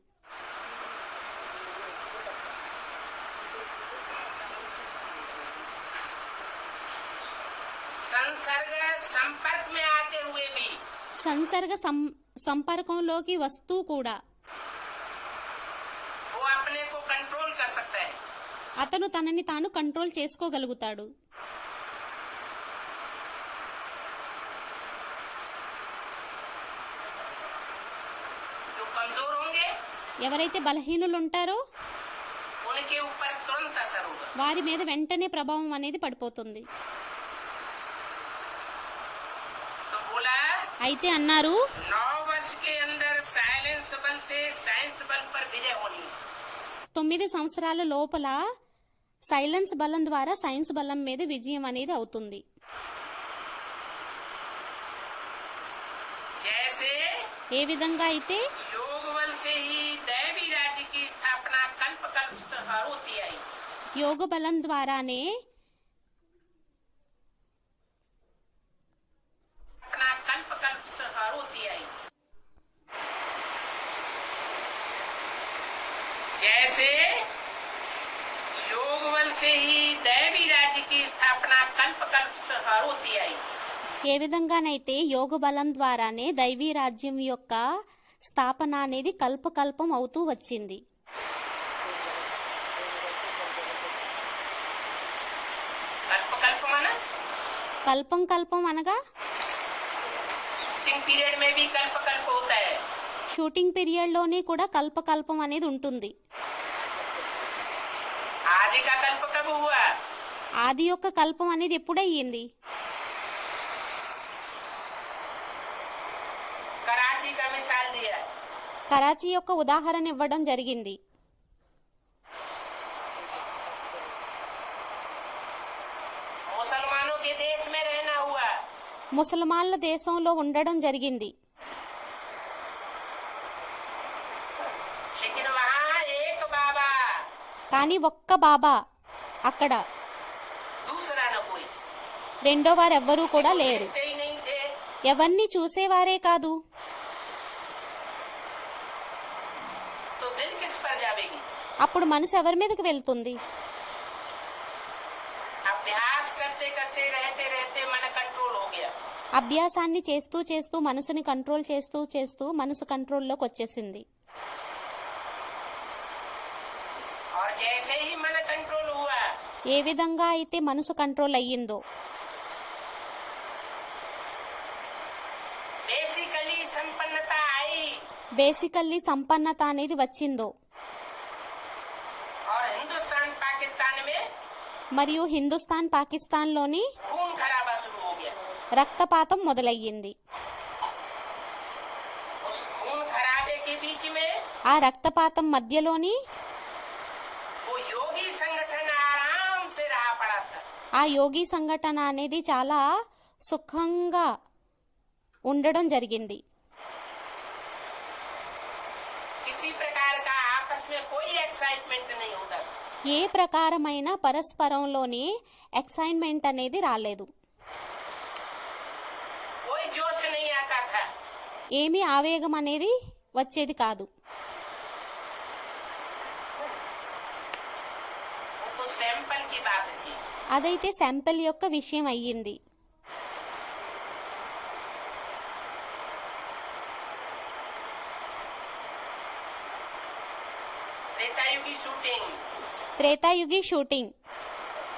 संसर्ग संपर्क में आते हुए भी
సంసర్గ సంపర్కంలోకి వస్తూ కూడా
वो अपने को कंट्रोल कर सकता है।
అతను తనని తాను కంట్రోల్ చేసుకోగలుగుతాడు. ఎవరైతే బలహీనులు ఉంటారో
उनके ऊपर तुरंत असर होगा।
వారి మీద వెంటనే ప్రభావం అనేది పడిపోతుంది.
तो बोला
అయితే అన్నారు
9 वर्ष के अंदर साइलेंस बल से साइंस बल पर विजय होनी है।
9 సంవత్సరాల లోపల సైలెన్స్ బలం ద్వారా సైన్స్ బలం మీద విజయం అనేది అవుతుంది.
जैसे
ఏ విధంగా అయితే
योग बल से ही दैवी राज्य की स्थापना कल्प कल्प से होती आई।
యోగ బలం ద్వారానే
अपना कल्प कल्प से होती आई। जैसे योग बल से ही दैवी राज्य की स्थापना कल्प कल्प से होती आई।
ఏ విధంగానైతే యోగ బలం ద్వారానే దైవీ రాజ్యం యొక్క స్థాపన అనేది కల్పకల్పం అవుతూ వచ్చింది.
कल्प कल्प माना
కల్పం కల్పం అనగా
शूटिंग पीरियड में भी कल्प कल्प होता है।
షూటింగ్ పీరియడ్లోనే కూడా కల్పకల్పం అనేది ఉంటుంది.
आदि का कल्प कब हुआ?
ఆది యొక్క కల్పం అనేది ఎప్పుడయ్యింది?
कराची का मिसाल दिया।
కరాచీ యొక్క ఉదాహరణ ఇవ్వడం జరిగింది.
मुसलमानों के देश में रहना हुआ।
ముసల్మాన్ల దేశంలో ఉండడం జరిగింది.
लेकिन वहाँ एक बाबा,
కానీ ఒక్క బాబా అక్కడ,
दूसरा न कोई।
రెండో వారెవ్వరూ కూడా లేరు.
देखते ही नहीं थे।
ఎవరిని చూసేవారే కాదు.
तो दिल किस पर जावेगी?
అప్పుడు మనసు ఎవరి మీదకి వెళ్తుంది?
अभ्यास करते करते रहते रहते मन कंट्रोल हो गया।
అభ్యాసాన్ని చేస్తూ చేస్తూ మనసుని కంట్రోల్ చేస్తూ చేస్తూ మనసు కంట్రోల్లోకి వచ్చేసింది.
और जैसे ही मन कंट्रोल हुआ,
ఏ విధంగా అయితే మనసు కంట్రోల్ అయ్యిందో
बेसिकली संपन्नता आई।
బేసికల్లీ సంపన్నత అనేది వచ్చిందో
और हिंदुस्तान पाकिस्तान में
మరియు హిందుస్థాన్ పాకిస్తాన్లోని
खून खराबा शुरू हो गया।
రక్తపాతం మొదలయ్యింది.
उस खून खराबे के बीच में
ఆ రక్తపాతం మధ్యలోని
वो योगी संगठन आराम से रहा पड़ा था।
ఆ యోగి సంఘటన అనేది చాలా సుఖంగా ఉండడం జరిగింది.
किसी प्रकार का आपस में कोई एक्साइटमेंट नहीं होता।
ఏ ప్రకారమైన పరస్పరంలోని ఎక్సైట్మెంట్ అనేది రాలేదు.
कोई जोश नहीं आता था।
ఏమీ ఆవేగం అనేది వచ్చేది కాదు.
वो तो सैंपल की बात थी।
అదైతే శాంపిల్ యొక్క విషయం అయ్యింది.
त्रेतायुगी शूटिंग,
త్రేతాయుగి షూటింగ్,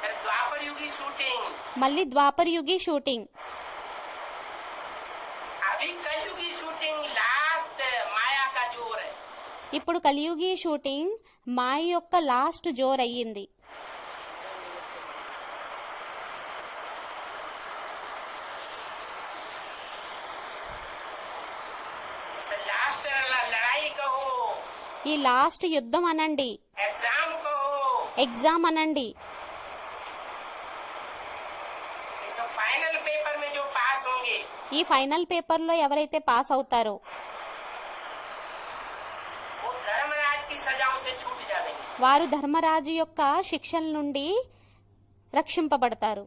फिर द्वापर युगी शूटिंग,
మళ్ళీ ద్వాపర యుగి షూటింగ్,
अभी कलयुगी शूटिंग लास्ट माया का जोर है।
ఇప్పుడు కలియుగి షూటింగ్ మాయ యొక్క లాస్ట్ జోర్ అయ్యింది.
इसे लास्ट लड़ाई कहो,
ఈ లాస్ట్ యుద్ధం అనండి,
एग्जाम कहो,
ఎగ్జామ్ అనండి,
इस फाइनल पेपर में जो पास होंगे
ఈ ఫైనల్ పేపర్లో ఎవరైతే పాస్ అవుతారో
वो धर्मराज की सजाओं से छूट जाएंगे।
వారు ధర్మరాజు యొక్క శిక్షల నుండి రక్షింపబడతారు.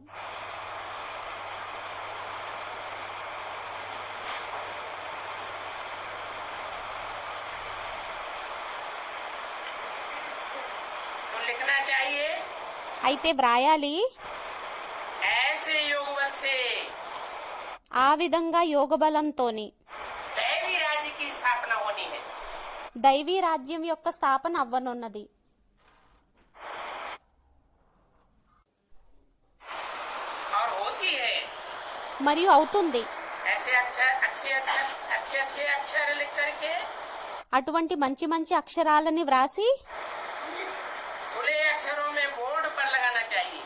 तो लिखना चाहिए
అయితే వ్రాయాలి,
ऐसे योग बल से
ఆ విధంగా యోగ బలంతోని
दैवी राज्य की स्थापना होनी है।
దైవీ రాజ్యం యొక్క స్థాపన అవ్వనున్నది.
और होती है।
మరియు అవుతుంది.
ऐसे अक्षर अच्छे अच्छे अच्छे अच्छे अक्षर लिख करके
అటువంటి మంచి మంచి అక్షరాలని వ్రాసి
खुले अक्षरों में बोर्ड पर लगाना चाहिए।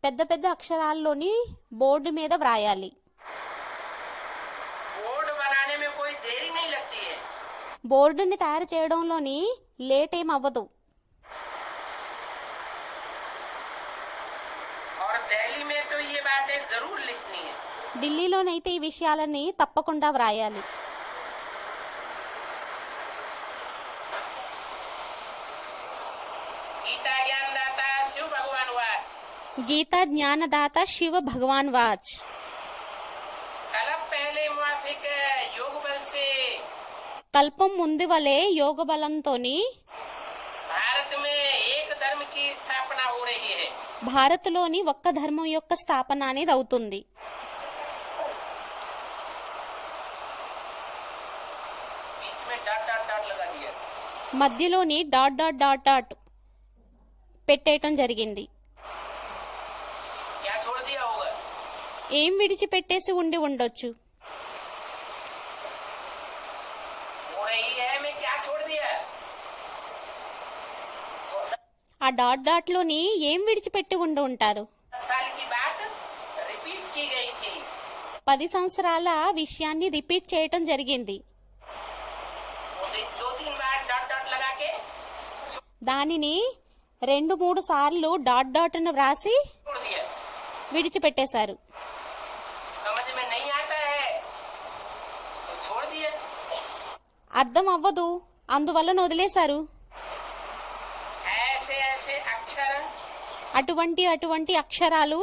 పెద్ద పెద్ద అక్షరాల్లోని బోర్డు మీద వ్రాయాలి.
बोर्ड बनाने में कोई देरी नहीं लगती है।
బోర్డుని తయారు చేయడంలోని లేట్ ఏం అవ్వదు.
और दिल्ली में तो ये बातें जरूर लिखनी है।
ఢిల్లీలోనైతే ఈ విషయాలని తప్పకుండా వ్రాయాలి.
गीता ज्ञानदाता शिव भगवान वाच
గీతా జ్ఞానదాత శివ భగవాన్ వాచ్.
कल्प पहले मुआफिक योग बल से
కల్పం ముందు వలె యోగ బలంతోని
भारत में एक धर्म की स्थापना हो रही है।
భారత్లోని ఒక్క ధర్మం యొక్క స్థాపన అనేది అవుతుంది.
बीच में डॉट डॉट डॉट लगा दिया।
మధ్యలోని డాట్ డాట్ డాట్ డాట్ పెట్టేయటం జరిగింది.
क्या छोड़ दिया होगा?
ఏం విడిచిపెట్టేసి ఉండి ఉండొచ్చు?
हो रही है मैं क्या छोड़ दिया?
ఆ డాట్ డాట్ లోని ఏం విడిచిపెట్టి ఉండి ఉంటారు?
10 साल की बात रिपीट की गई थी।
10 సంవత్సరాల విషయాన్ని రిపీట్ చేయటం జరిగింది.
उसे 2-3 बार डॉट डॉट लगा के
దానిని 2-3 సార్లు డాట్ డాట్ ను వ్రాసి
छोड़ दिया।
విడిచిపెట్టేశారు.
समझ में नहीं आता है तो छोड़ दिया।
అర్థం అవ్వదు, అందువల్ల వదిలేశారు.
ऐसे ऐसे अक्षर
అటువంటి అక్షరాలు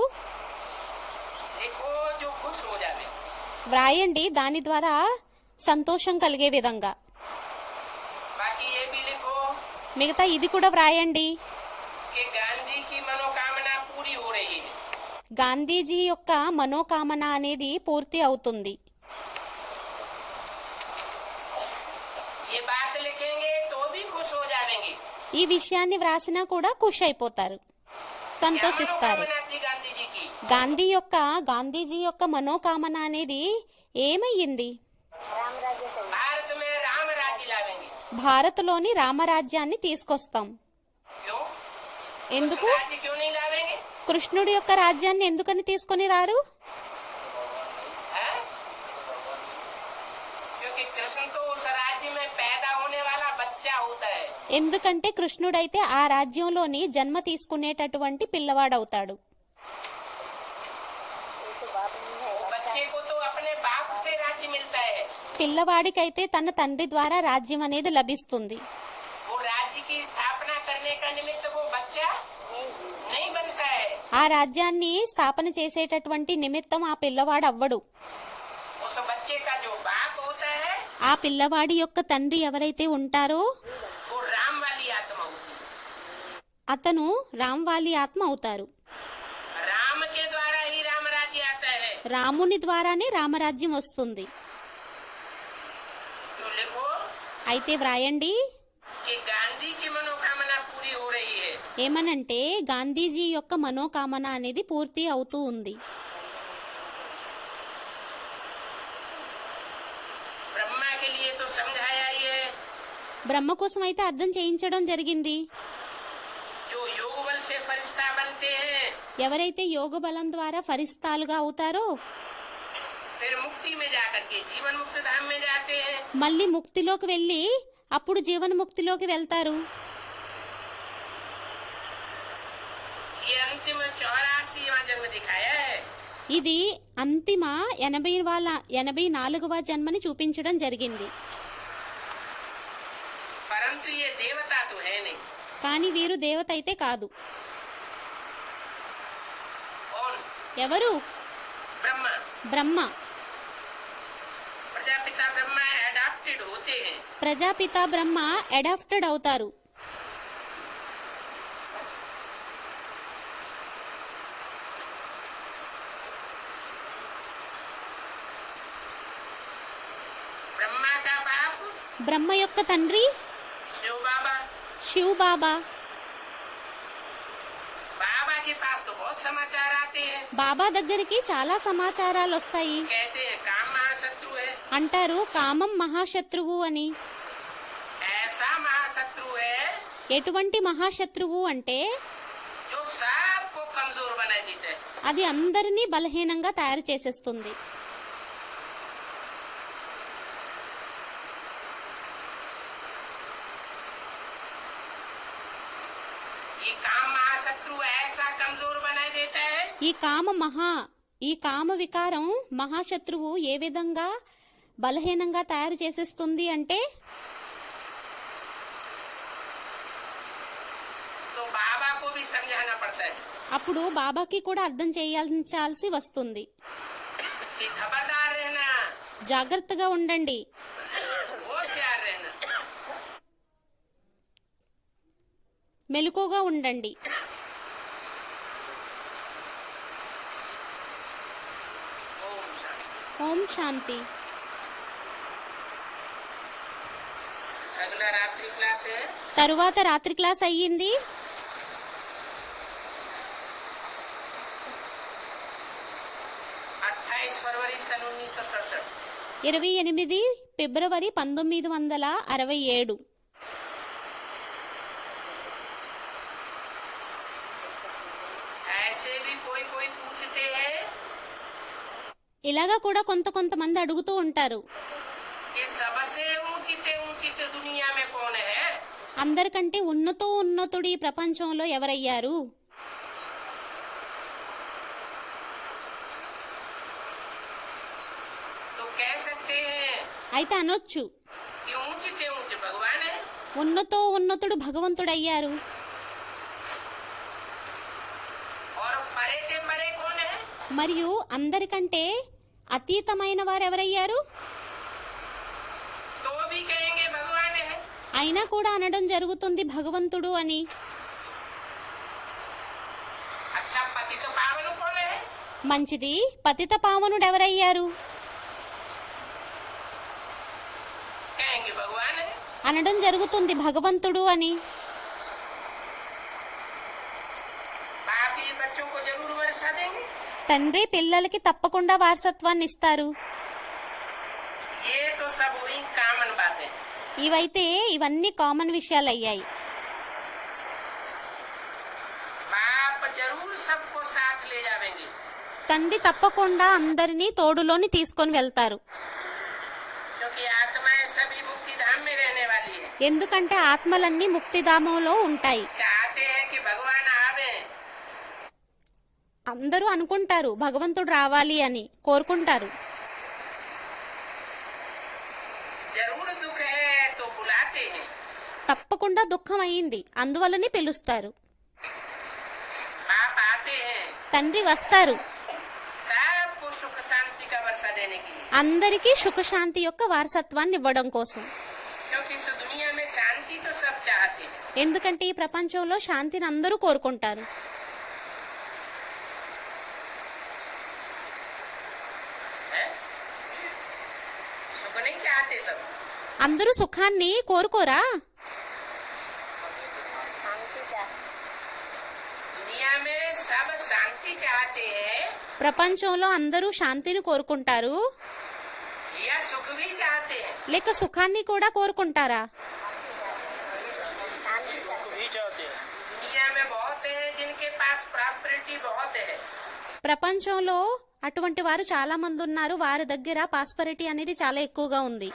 लिखो जो खुश हो जावे।
వ్రాయండి, దాని ద్వారా సంతోషం కలిగే విధంగా.
बाकी ये भी लिखो
మిగతా ఇది కూడా వ్రాయండి.
कि गांधी की मनोकामना पूरी हो रही है।
గాంధీజీ యొక్క మనోకామన అనేది పూర్తి అవుతుంది.
ये बात लिखेंगे तो भी खुश हो जाएंगे।
ఈ విషయాన్ని వ్రాసినా కూడా ఖుషి అయిపోతారు,
क्या
సంతోషిస్తారు.
मनोकामना थी गांधी जी की?
గాంధీజీ యొక్క మనోకామన అనేది ఏమయ్యింది?
भारत में राम राज्य लावेंगे।
భారత్లోని రామరాజ్యాన్ని తీసుకొస్తాం.
क्यों?
ఎందుకు?
राज्य क्यों नहीं लावेंगे?
కృష్ణుడి యొక్క రాజ్యాన్ని ఎందుకని తీసుకొని రారు?
हैं? क्योंकि कृष्ण तो उस राज्य में पैदा होने वाला बच्चा होता है।
ఎందుకంటే కృష్ణుడైతే ఆ రాజ్యంలోని జన్మ తీసుకునేటటువంటి పిల్లవాడవుతాడు.
बच्चे को तो अपने बाप से राज्य मिलता है।
పిల్లవాడికైతే తన తండ్రి ద్వారా రాజ్యం అనేది లభిస్తుంది.
वो राज्य की स्थापना करने का निमित्त वो बच्चा नहीं बनता है।
ఆ రాజ్యాన్ని స్థాపన చేసేటటువంటి నిమిత్తం ఆ పిల్లవాడు అవ్వడు.
उस बच्चे का जो बाप होता है
ఆ పిల్లవాడి యొక్క తండ్రి ఎవరైతే ఉంటారో
वो राम वाली आत्मा होती है।
అతను రామ్వాలి ఆత్మ అవుతారు.
राम के द्वारा ही राम राज्य आता है।
రాముని ద్వారానే రామరాజ్యం వస్తుంది.
तो लिखो
అయితే వ్రాయండి,
कि गांधी की मनोकामना पूरी हो रही है।
ఏమనంటే గాంధీజీ యొక్క మనోకామన అనేది పూర్తి అవుతూ ఉంది.
ब्रह्मा के लिए तो समझाया ही है।
బ్రహ్మ కోసం అయితే అర్థం చేయించడం జరిగింది.
जो योग बल से फरिश्ता बनते हैं
ఎవరైతే యోగ బలం ద్వారా ఫరిస్తాలుగా అవుతారో
फिर मुक्ति में जाकर के जीवन मुक्त धाम में जाते हैं।
మళ్ళీ ముక్తిలోకి వెళ్ళి అప్పుడు జీవన్ముక్తిలోకి వెళ్తారు.
ये अंतिम 84वां जन्म दिखाया है।
ఇది అంతిమ 84వ జన్మని చూపించడం జరిగింది.
परंतु ये देवता तो है नहीं।
కానీ వీరు దేవత అయితే కాదు.
कौन?
ఎవరు?
ब्रह्मा।
బ్రహ్మ.
प्रजापिता ब्रह्मा अडॉप्टेड होते हैं।
ప్రజాపిత బ్రహ్మ అడాప్టెడ్ అవుతారు.
ब्रह्मा का बाप
బ్రహ్మ యొక్క తండ్రి
शिव बाबा।
శివ్ బాబా.
बाबा के पास तो बहुत समाचार आते हैं।
బాబా దగ్గరికి చాలా సమాచారాలు వస్తాయి.
कहते हैं काम महाशत्रु है।
అంటారు కామం మహాశత్రువు అని.
ऐसा महाशत्रु है
ఎటువంటి మహాశత్రువు అంటే
जो सबको कमजोर बना देता है।
అది అందరినీ బలహీనంగా తయారు చేసేస్తుంది.
ये काम महाशत्रु ऐसा कमजोर बना देता है
ఈ కామ వికారం మహాశత్రువు ఏ విధంగా బలహీనంగా తయారు చేసేస్తుంది అంటే
तो बाबा को भी समझाना पड़ता है
అప్పుడు బాబాకి కూడా అర్థం చేయాల్సి వస్తుంది.
कि खबरदार रहना,
జాగ్రత్తగా ఉండండి,
होशियार रहना।
మెలకుగా ఉండండి.
ओम शांति।
ఓం శాంతి.
अगला रात्रि क्लास है
తరువాత రాత్రి క్లాస్ అయ్యింది.
28 फरवरी सन 1967।
28 ఫిబ్రవరి 1967.
ऐसे भी कोई कोई पूछते हैं
ఇలాగా కూడా కొంతమంది అడుగుతూ ఉంటారు,
कि सबसे ऊंची दुनिया में कौन है।
అందరికంటే ఉన్నతుడు ఈ ప్రపంచంలో ఎవరయ్యారు?
तो कह सकते हैं
అయితే అనొచ్చు,
कि ऊंचे भगवान है।
ఉన్నతుడు భగవంతుడయ్యారు.
और परे के परे कौन है।
మరియు అందరికంటే అతీతమైన వారు ఎవరయ్యారు?
तो भी कहेंगे भगवान है।
అయినా కూడా అనడం జరుగుతుంది భగవంతుడు అని.
अच्छा पतित पावन कौन है।
మంచిది, పతిత పావనుడు ఎవరయ్యారు?
कहेंगे भगवान है।
అనడం జరుగుతుంది భగవంతుడు అని.
बाप ये बच्चों को जरूर वर्षा देंगे।
తండ్రి పిల్లలకి తప్పకుండా వారసత్వాన్ని ఇస్తారు.
ये तो सब वही कॉमन बातें।
ఇవన్నీ కామన్ విషయాలు అయ్యాయి.
बाप जरूर सबको साथ ले जाएंगे।
తండ్రి తప్పకుండా అందరినీ తోడులోని తీసుకొని వెళ్తారు.
क्योंकि आत्माएं सभी मुक्ति धाम में रहने वाली है।
ఎందుకంటే ఆత్మలన్నీ ముక్తిధామంలో ఉంటాయి.
चाहते हैं कि भगवान आवे।
అందరూ అనుకుంటారు భగవంతుడు రావాలి అని కోరుకుంటారు.
जरूर दुख है तो बुलाते हैं।
తప్పకుండా దుఃఖం అయింది అందువల్లనే పిలుస్తారు.
बाप आते हैं
తండ్రి వస్తారు
सबको सुख शांति का वर्षा देने के लिए।
అందరికీ సుఖశాంతి యొక్క వారసత్వాన్ని ఇవ్వడం కోసం.
क्योंकि इस दुनिया में शांति तो सब चाहते हैं।
ఎందుకంటే ఈ ప్రపంచంలో శాంతిని అందరూ కోరుకుంటారు.
है? सुख नहीं चाहते सब।
అందరూ సుఖాన్ని కోరుకోరా?
दुनिया में सब शांति चाहते हैं
ప్రపంచంలో అందరూ శాంతిని కోరుకుంటారు,
या सुख भी चाहते हैं।
లేక సుఖాన్ని కూడా కోరుకుంటారా?
दुनिया में बहुत है जिनके पास प्रॉस्पेरिटी बहुत है।
ప్రపంచంలో అటువంటి వారు చాలా మంది ఉన్నారు, వారి దగ్గర ప్రాస్పరిటీ అనేది చాలా ఎక్కువగా ఉంది.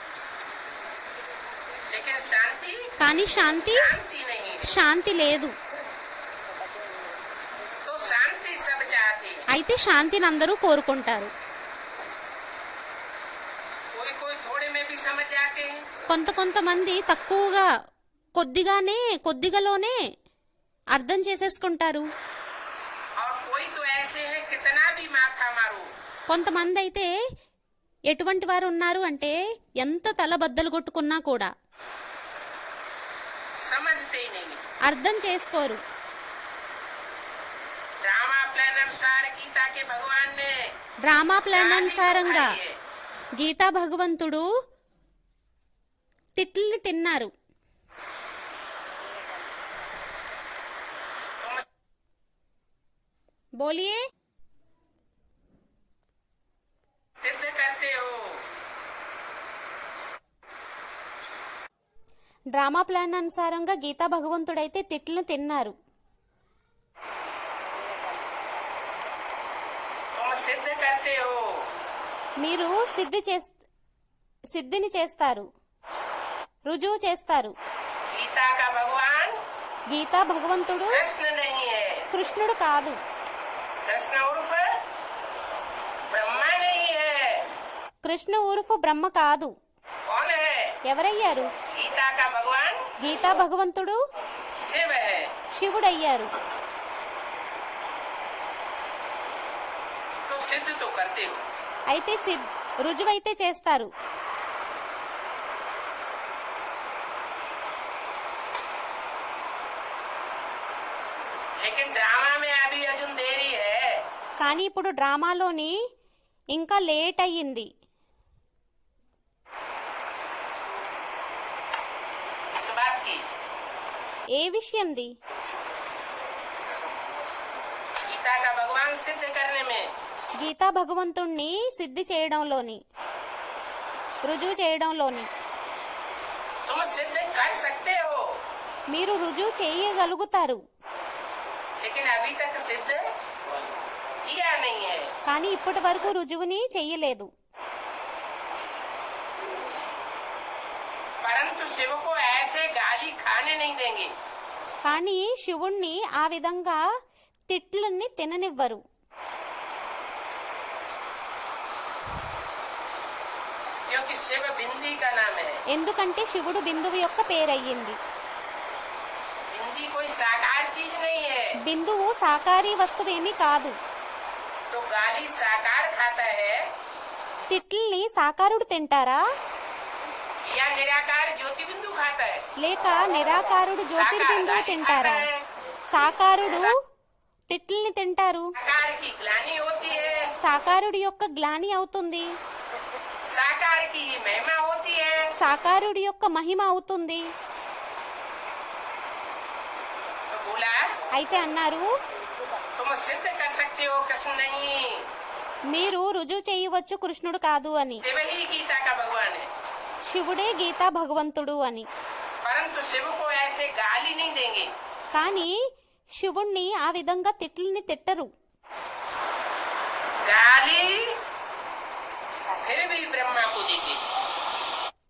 लेकिन शांति
కానీ శాంతి
नहीं है।
శాంతి లేదు.
तो शांति सब चाहते हैं।
అయితే శాంతిని అందరూ కోరుకుంటారు.
कोई कोई थोड़े में भी समझ जाते हैं।
కొంతమంది తక్కువగా కొద్దిగాలోనే అర్థం చేసేసుకుంటారు.
और कोई तो ऐसे है कितना भी माथा मारो
కొంతమంది అయితే ఎటువంటి వారు ఉన్నారు అంటే ఎంత తల బద్దలు కొట్టుకున్నా కూడా
समझते ही नहीं।
అర్థం చేసుకోరు.
ड्रामा प्लान अनुसार गीता के भगवान ने
డ్రామా ప్లాన్ అనుసారంగా
गाली तो खाई है।
గీతా భగవంతుడు తిట్లని తిన్నారు. బోలియే
सिद्ध करते हो
డ్రామా ప్లాన్ అనుసారంగా గీతా భగవంతుడైతే తిట్లను తిన్నారు.
तुम सिद्ध करते हो,
మీరు సిద్ధిని చేస్తారు, రుజువు చేస్తారు.
गीता का भगवान
గీతా భగవంతుడు
कृष्ण नहीं है,
కృష్ణుడు కాదు.
कृष्ण उर्फ ब्रह्मा नहीं है।
కృష్ణ ఊరుఫు బ్రహ్మ కాదు.
कौन है?
ఎవరయ్యారు?
गीता का भगवान
గీతా భగవంతుడు
शिव है।
శివుడయ్యారు.
तो सिद्ध तो करते हो,
అయితే రుజువైతే చేస్తారు.
लेकिन ड्रामा में अभी अर्जुन देरी है।
కానీ ఇప్పుడు డ్రామాలోని ఇంకా లేట్ అయ్యింది.
इस बात की
ఏ విషయంది?
गीता का भगवान सिद्ध करने में
గీతా భగవంతుణ్ణి సిద్ధి చేయడంలోని, రుజువు చేయడంలోని.
तुम सिद्ध कर सकते हो,
మీరు రుజువు చేయగలుగుతారు,
लेकिन अभी तक सिद्ध किया नहीं है।
కానీ ఇప్పటి వరకు రుజువుని చెయ్యలేదు.
परंतु शिव को ऐसे गाली खाने नहीं देंगे।
కానీ శివుణ్ణి ఆ విధంగా తిట్లని తిననివ్వరు.
क्योंकि शिव बिंदी का नाम है।
ఎందుకంటే శివుడు బిందువు యొక్క పేరయ్యింది.
बिंदी कोई साकार चीज नहीं है।
బిందువు సాకారీ వస్తువేమీ కాదు.
तो गाली साकार खाता है
తిట్లని సాకారుడు తింటారా,
या निराकार ज्योति बिंदु खाता है?
లేక నిరాకారుడు జ్యోతిర్బిందువు తింటారా? సాకారుడు తిట్లని తింటారు.
साकार की ग्लानि होती है,
సాకారుడి యొక్క గ్లాని అవుతుంది,
साकार की महिमा होती है।
సాకారుడి యొక్క మహిమ అవుతుంది.
तो बोला
అయితే అన్నారు,
तुम सिद्ध कर सकते हो, कृष्ण नहीं।
మీరు రుజువు చేయవచ్చు, కృష్ణుడు కాదు అని.
शिव ही गीता का भगवान है,
శివుడే గీతా భగవంతుడు అని.
परंतु शिव को ऐसे गाली नहीं देंगे।
కానీ శివుణ్ణి ఆ విధంగా తిట్లని తిట్టరు.
गाली फिर भी ब्रह्मा को देते।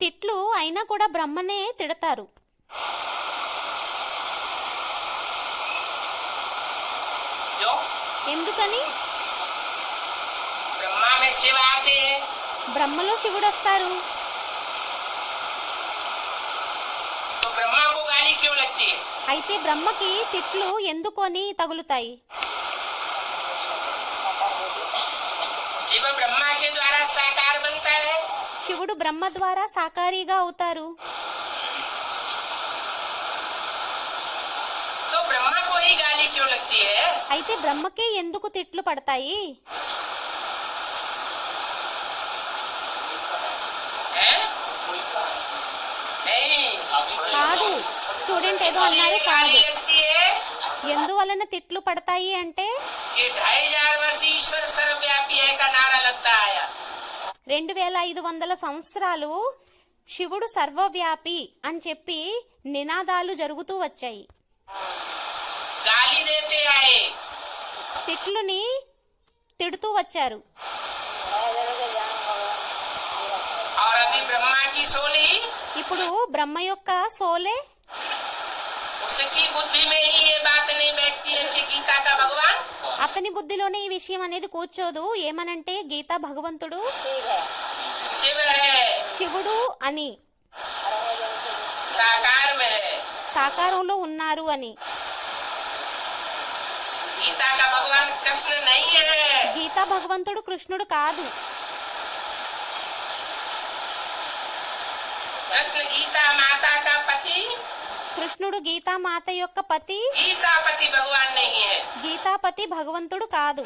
తిట్లు అయినా కూడా బ్రహ్మనే తిడతారు.
क्यों?
ఎందుకని?
ब्रह्मा में शिव आते हैं,
బ్రహ్మలో శివుడు వస్తారు.
तो ब्रह्मा को गाली क्यों लगती है?
అయితే బ్రహ్మకి తిట్లు ఎందుకొని తగులుతాయి?
शिव ब्रह्मा के द्वारा साकार बनता है,
శివుడు బ్రహ్మ ద్వారా సాకారిగా అవుతారు.
तो ब्रह्मा को ही गाली क्यों लगती है?
అయితే బ్రహ్మకే ఎందుకు తిట్లు పడతాయి?
हैं? नहीं,
కాదు, స్టూడెంట్ ఏదో
इसलिए
అన్నారు
गाली
కాదు.
लगती है
ఎందువలన తిట్లు పడతాయి అంటే
कि 2500 वर्ष ईश्वर सर्वव्यापी है का नारा लगता आया।
2500 సంవత్సరాలు శివుడు సర్వవ్యాపి అని చెప్పి నినాదాలు జరుగుతూ వచ్చాయి.
गाली देते आए,
తిట్లుని తిడుతూ వచ్చారు.
और अभी ब्रह्मा की सोली
ఇప్పుడు బ్రహ్మ యొక్క సోలే,
उसकी बुद्धि में ही ये बात नहीं बैठती है कि गीता का भगवान
అతని బుద్ధిలోనే ఈ విషయం అనేది కూర్చోదు. ఏమనంటే గీతా భగవంతుడు
शिव है,
శివుడు అని,
साकार में है।
సాకారంలో ఉన్నారు అని.
गीता का भगवान कृष्ण नहीं है,
గీతా భగవంతుడు కృష్ణుడు కాదు.
कृष्ण गीता माता का पति,
కృష్ణుడు గీతామాత యొక్క పతి,
गीतापति भगवान नहीं है।
గీతాపతి భగవంతుడు కాదు.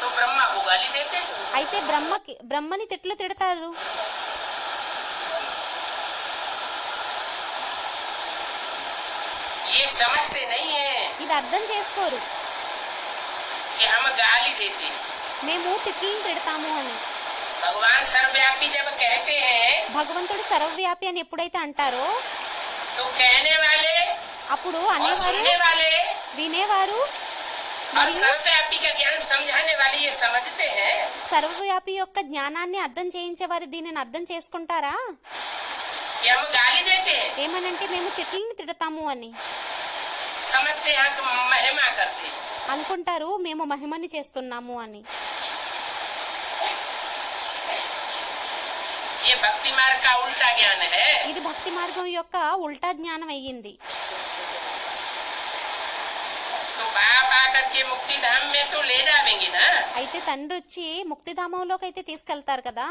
तो ब्रह्मा को गाली देते,
అయితే బ్రహ్మని తిట్లు తిడతారు.
ये समझते नहीं है
ఇది అర్థం చేసుకోరు.
कि हम गाली देते,
మేము తిట్లను తిడతాము అని.
भगवान सर्वव्यापी जब कहते हैं
భగవంతుడు సర్వవ్యాపి అని ఎప్పుడైతే అంటారో
तो कहने वाले
అప్పుడు
और
అనేవారు,
सुनने वाले
వినేవారు
और
మరియు
सर्वव्यापी का ज्ञान समझाने वाले ये समझते हैं
సర్వవ్యాపి యొక్క జ్ఞానాన్ని అర్థం చేయించేవారు దీనిని అర్థం చేసుకుంటారా?
कि हम गाली देते हैं,
ఏమనంటే మేము తిట్లని తిడతాము అని
समझते हैं कि महिमा करते हैं।
అనుకుంటారు, మేము మహిమని చేస్తున్నాము అని.
ये भक्ति मार्ग का उल्टा ज्ञान है।
ఇది భక్తి మార్గం యొక్క ఉల్టా జ్ఞానం అయ్యింది.
तो बाप आकर के मुक्ति धाम में तो ले जाएंगे ना।
అయితే తండ్రి వచ్చి ముక్తిధామంలోకి అయితే తీసుకెళ్తారు కదా,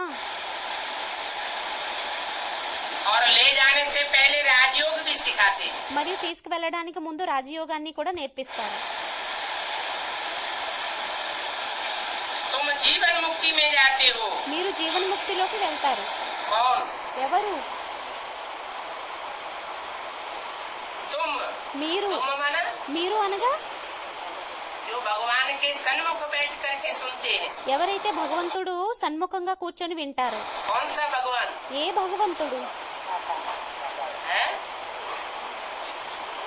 और ले जाने से पहले राजयोग भी सिखाते हैं।
మరియు తీసుకువెళ్ళడానికి ముందు రాజయోగాన్ని కూడా నేర్పిస్తారు.
तुम जीवन मुक्ति में जाते हो।
మీరు జీవన్ముక్తిలోకి వెళ్తారు.
कौन?
ఎవరు?
तुम।
మీరు.
तुम माना
మీరు అనగా
जो भगवान के सन्मुख बैठ करके सुनते हैं।
ఎవరైతే భగవంతుడు సన్ముఖంగా కూర్చొని వింటారో.
कौन सा भगवान
ఏ భగవంతుడు?
है?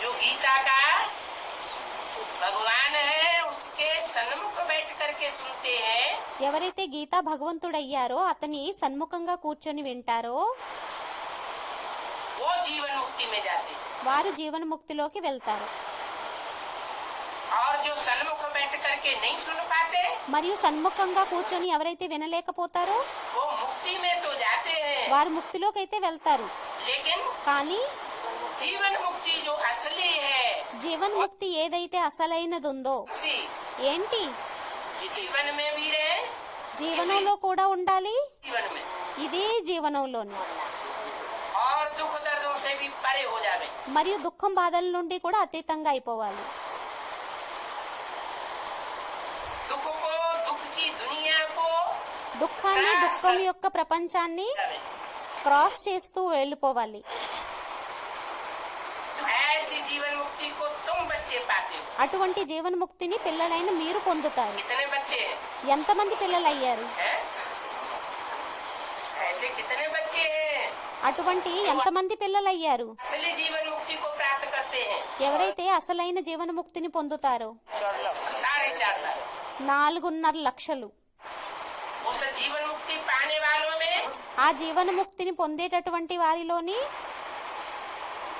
जो गीता का भगवान है उसके सन्मुख बैठ करके सुनते हैं।
ఎవరైతే గీతా భగవంతుడయ్యారో అతని సన్ముఖంగా కూర్చొని వింటారో
वो जीवन मुक्ति में जाते हैं।
వారు జీవన్ముక్తిలోకి వెళ్తారు.
और जो सन्मुख बैठ करके नहीं सुन पाते
మరియు సన్ముఖంగా కూర్చొని ఎవరైతే వినలేకపోతారో
वो मुक्ति में तो जाते हैं,
వారు ముక్తిలోకి అయితే వెళ్తారు.
लेकिन
కానీ
जीवन मुक्ति जो असली है
జీవన్ముక్తి ఏదైతే అసలైనది ఉందో
उसी
ఏంటి?
जीवन में भी रहे,
జీవనంలో కూడా ఉండాలి,
जीवन में
ఇదే జీవనంలోని.
और दुख दर्दों से भी परे हो जावे।
మరియు దుఃఖం బాధల నుండి కూడా అతీతంగా అయిపోవాలి.
दुख को, दुख की दुनिया को
దుఃఖాన్ని, దుఃఖం యొక్క ప్రపంచాన్ని
जावे।
క్రాస్ చేస్తూ వెళ్ళిపోవాలి.
ऐसी जीवन मुक्ति को तुम बच्चे पाते हो।
అటువంటి జీవన్ముక్తిని పిల్లలైన మీరు పొందుతారు.
कितने बच्चे हैं?
ఎంతమంది పిల్లలు అయ్యారు?
हैं? ऐसे कितने बच्चे हैं
అటువంటి ఎంతమంది పిల్లలు అయ్యారు?
असली जीवन मुक्ति को प्राप्त करते हैं?
ఎవరైతే అసలైన జీవన్ముక్తిని పొందుతారో
4.5 लाख।
4.5 లక్షలు.
उस जीवन मुक्ति पाने वालों में
ఆ జీవన్ముక్తిని పొందేటటువంటి వారిలోని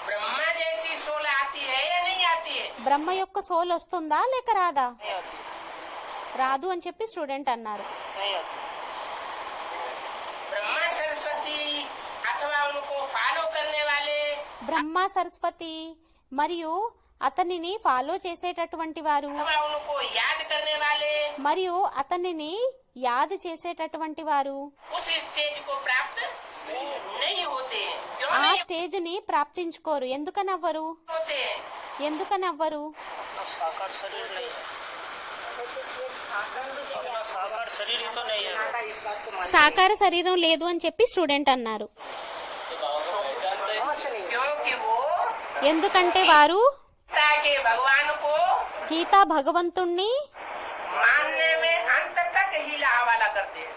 ब्रह्मा जैसी सोल आती है या नहीं आती है?
బ్రహ్మ యొక్క సోల్ వస్తుందా లేక రాదా? రాదు అని చెప్పి స్టూడెంట్ అన్నారు.
ब्रह्मा सरस्वती अथवा उनको फॉलो करने वाले
బ్రహ్మ, సరస్వతి మరియు అతనిని ఫాలో చేసేటటువంటి వారు
अथवा उनको याद करने वाले
మరియు అతనిని యాద చేసేటటువంటి వారు
उस स्टेज को प्राप्त नहीं होते हैं। क्यों
ఆ
नहीं
స్టేజ్ ని ప్రాప్తించుకోరు. ఎందుకనవ్వరు?
होते हैं?
ఎందుకనవ్వరు?
साकार शरीर नहीं है, अपना साकार शरीर ही तो नहीं है।
సాకార శరీరం లేదు అని చెప్పి స్టూడెంట్ అన్నారు.
क्योंकि वो
ఎందుకంటే వారు
गीता के भगवान को
గీతా భగవంతుణ్ణి
मानने में अंत तक ही हवाला करते हैं।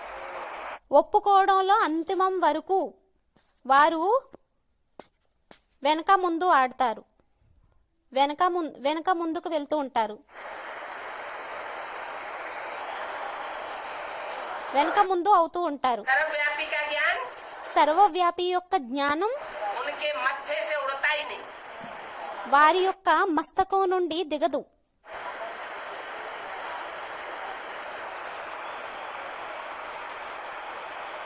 ఒప్పుకోవడంలో అంతిమం వరకు వారు వెనక ముందు ఆడతారు, వెనక ముందుకు వెళ్తూ ఉంటారు. వెనక ముందు అవుతూ ఉంటారు.
सर्वव्यापी का ज्ञान
సర్వవ్యాపి యొక్క జ్ఞానం
उनके मत्थे से उड़ता ही नहीं।
వారి యొక్క మస్తకం నుండి దిగదు.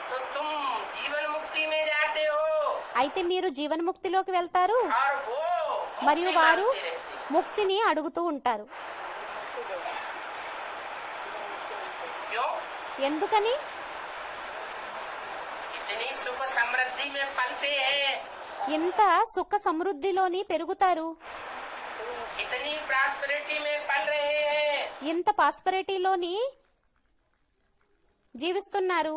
तो तुम जीवन मुक्ति में जाते हो
అయితే మీరు జీవన్ముక్తిలోకి వెళ్తారు
और वो
మరియు
मुक्ति
వారు
मांगते रहते
ముక్తిని అడుగుతూ ఉంటారు.
हैं। क्यों?
ఎందుకని?
इतनी सुख समृद्धि में पलते हैं,
ఇంత సుఖ సమృద్ధిలోని పెరుగుతారు,
इतनी प्रॉस्पेरिटी में पल रहे हैं,
ఇంత పాస్పరిటీలోని జీవిస్తున్నారు.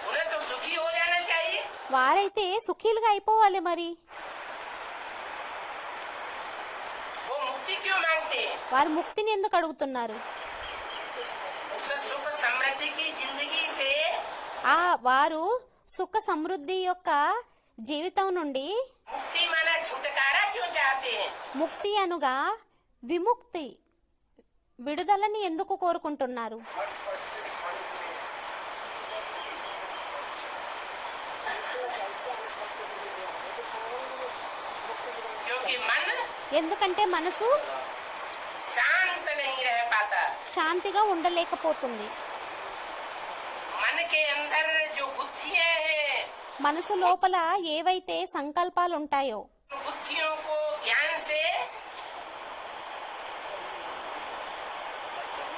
उन्हें तो सुखी हो जाना चाहिए।
వారైతే సుఖీలుగా అయిపోవాలి. మరి
वो मुक्ति क्यों मांगते हैं?
వారు ముక్తిని ఎందుకు అడుగుతున్నారు?
उस सुख समृद्धि की जिंदगी से
వారు సుఖ సమృద్ధి యొక్క జీవితం నుండి
मुक्ति माना छुटकारा क्यों चाहते हैं?
ముక్తి అనుగా విముక్తి విడుదలని ఎందుకు కోరుకుంటున్నారు?
क्योंकि मन
ఎందుకంటే మనసు
शांत नहीं रह पाता।
శాంతిగా ఉండలేకపోతుంది.
मन के अंदर जो गुत्थियां हैं,
మనసు లోపల ఏవైతే సంకల్పాలు ఉంటాయో
गुत्थियों को ज्ञान से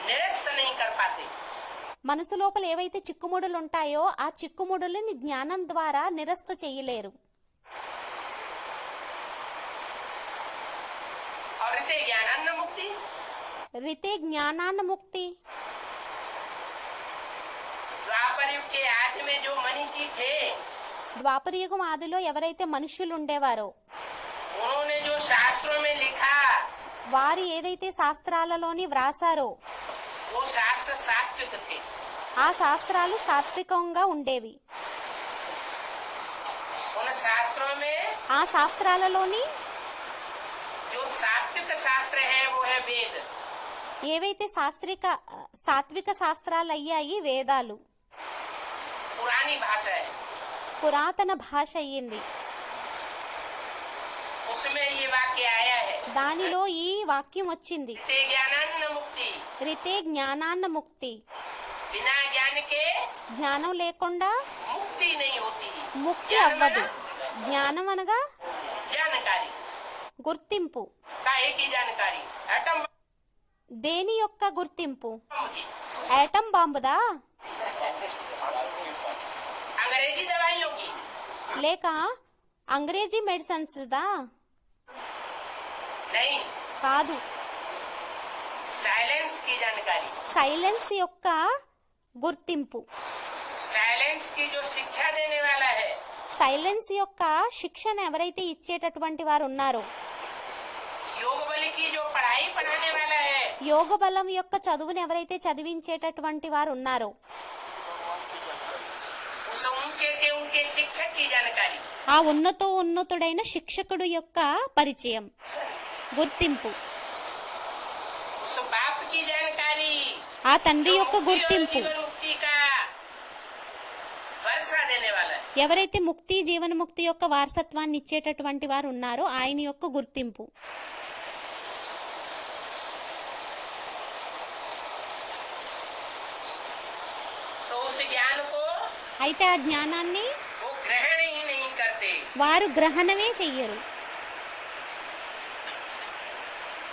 निरस्त नहीं कर पाते।
మనసు లోపల ఏవైతే చిక్కుముడులు ఉంటాయో ఆ చిక్కుముడులని జ్ఞానం ద్వారా నిరస్త చేయలేరు.
और इतने ज्ञानान्न मुक्ति
రితే జ్ఞానాన్న ముక్తి.
द्वापर युग के आदि में जो मनीषी थे,
ద్వాపరయుగం ఆదిలో ఎవరైతే మనుష్యులు ఉండేవారో
उन्होंने जो शास्त्रों में लिखा,
వారు ఏదైతే శాస్త్రాలలోని వ్రాసారో
वो शास्त्र सात्विक थे।
ఆ శాస్త్రాలు సాత్వికంగా ఉండేవి.
उन शास्त्रों में
ఆ శాస్త్రాలలోని
जो सात्विक शास्त्र है वो है वेद।
ఏవైతే సాత్విక శాస్త్రాలు అయ్యాయి వేదాలు.
पुरानी भाषा है,
పురాతన భాష అయ్యింది.
उसमें ये वाक्य आया है,
దానిలో ఈ వాక్యం వచ్చింది,
ते ज्ञानान्न मुक्ति।
రితే జ్ఞానాన్న ముక్తి.
बिना ज्ञान के
జ్ఞానం లేకుండా
मुक्ति नहीं होती।
ముక్తి
ज्ञान
అవ్వదు.
माना
జ్ఞానం అనగా
जानकारी
గుర్తింపు.
का एक ही जानकारी, एटम
దేని యొక్క గుర్తింపు?
बम की,
ఆటం బాంబుదా
अंग्रेजी दवाइयों की,
లేక అంగ్రేజీ మెడిసిన్స్ దా?
नहीं,
కాదు,
साइलेंस की जानकारी।
సైలెన్స్ యొక్క గుర్తింపు.
साइलेंस की जो शिक्षा देने वाला है,
సైలెన్స్ యొక్క శిక్షణ ఎవరైతే ఇచ్చేటటువంటి వారు ఉన్నారో,
योग बल की जो पढ़ाई पढ़ाने वाला है,
యోగ బలం యొక్క చదువుని ఎవరైతే చదివించేటటువంటి వారు ఉన్నారో
उस ऊंचे के ऊंचे शिक्षक की जानकारी।
ఆ ఉన్నతుడైన శిక్షకుడు యొక్క పరిచయం, గుర్తింపు.
उस बाप की जानकारी,
ఆ తండ్రి యొక్క
जो मुक्ति और
గుర్తింపు.
जीवन मुक्ति का वर्षा देने वाला है।
ఎవరైతే ముక్తి జీవన్ముక్తి యొక్క వారసత్వాన్ని ఇచ్చేటటువంటి వారు ఉన్నారో ఆయన యొక్క గుర్తింపు.
तो उस ज्ञान को
అయితే ఆ జ్ఞానాన్ని
वो ग्रहण ही नहीं करते,
వారు గ్రహణమే చెయ్యరు.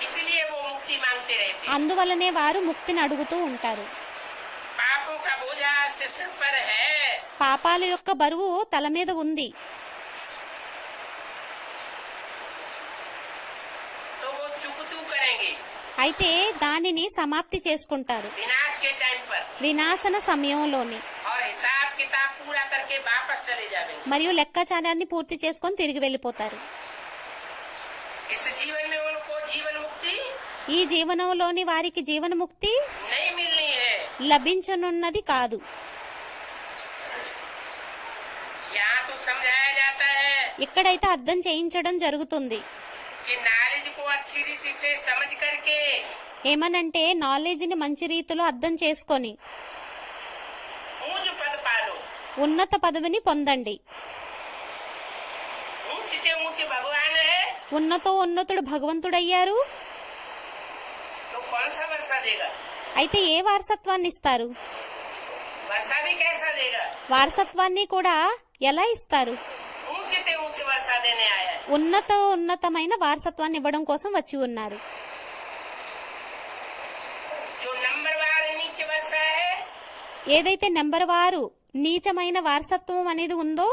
इसलिए वो मुक्ति मांगते रहते।
అందువలనే వారు ముక్తిని అడుగుతూ ఉంటారు.
पापों का बोझा सिर पर है,
పాపాల యొక్క బరువు తల మీద ఉంది.
तो वो चुकतू करेंगे
అయితే దానిని సమాప్తి చేసుకుంటారు
विनाश के टाइम पर,
వినాశన సమయంలోనే.
और हिसाब किताब पूरा करके वापस चले जाएंगे।
మరియు లెక్కాచారాన్ని పూర్తి చేసుకొని తిరిగి వెళ్ళిపోతారు.
इस जीवन में उनको जीवन मुक्ति
ఈ జీవనంలోని వారికి జీవనముక్తి
नहीं मिलनी है।
లభించనున్నది కాదు.
यहाँ तो समझाया जाता है
ఇక్కడైతే అర్థం చేయించడం జరుగుతుంది.
कि नॉलेज को अच्छी रीति से समझ करके
ఏమనంటే నాలెడ్జ్ని మంచి రీతిలో అర్థం చేసుకొని
ऊंच पद पालो,
ఉన్నత పదవిని పొందండి.
ऊंच से ऊंच भगवान है,
ఉన్నతుడు భగవంతుడయ్యారు.
तो कौन सा वर्षा देगा?
అయితే ఏ వారసత్వాన్ని ఇస్తారు?
वर्षा भी कैसा देगा?
వారసత్వాన్ని కూడా ఎలా ఇస్తారు?
ऊंच से ऊंच वर्षा देने आया है।
ఉన్నతమైన వారసత్వాన్ని ఇవ్వడం కోసం వచ్చి ఉన్నారు.
जो नंबरवार नीचे वर्षा है,
ఏదైతే నెంబర్ వారు నీచమైన వారసత్వం అనేది ఉందో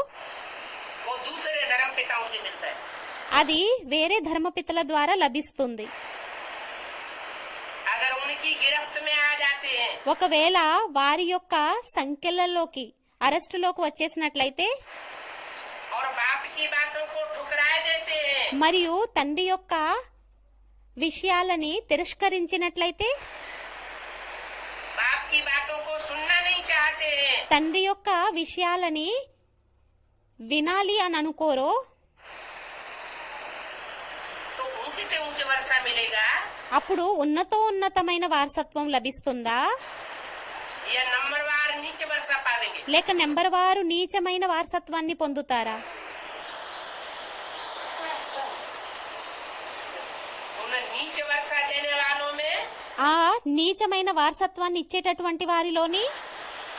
वो दूसरे धर्म पिताओं से मिलता है।
అది వేరే ధర్మపితల ద్వారా లభిస్తుంది.
अगर उनकी गिरफ्त में आ जाते हैं
ఒకవేళ వారి యొక్క సంఖ్యలలోకి అరెస్టులోకి వచ్చేసినట్లయితే
और बाप की बातों को ठुकराए देते हैं,
మరియు తండ్రి యొక్క విషయాలని తిరస్కరించినట్లయితే
बाप बाप की बातों को सुनना नहीं चाहते हैं,
తండ్రి యొక్క విషయాలని వినాలి అని అనుకోరో
तो ऊंचे से ऊंचे वर्षा मिलेगा
అప్పుడు ఉన్నతమైన వారసత్వం లభిస్తుందా
या नंबरवार नीचे वर्षा पाएंगे।
లేక నెంబర్ వారు నీచమైన వారసత్వాన్ని పొందుతారా?
उन्हें नीचे वर्षा देने वालों में
ఆ నీచమైన వారసత్వాన్ని ఇచ్చేటటువంటి వారిలోని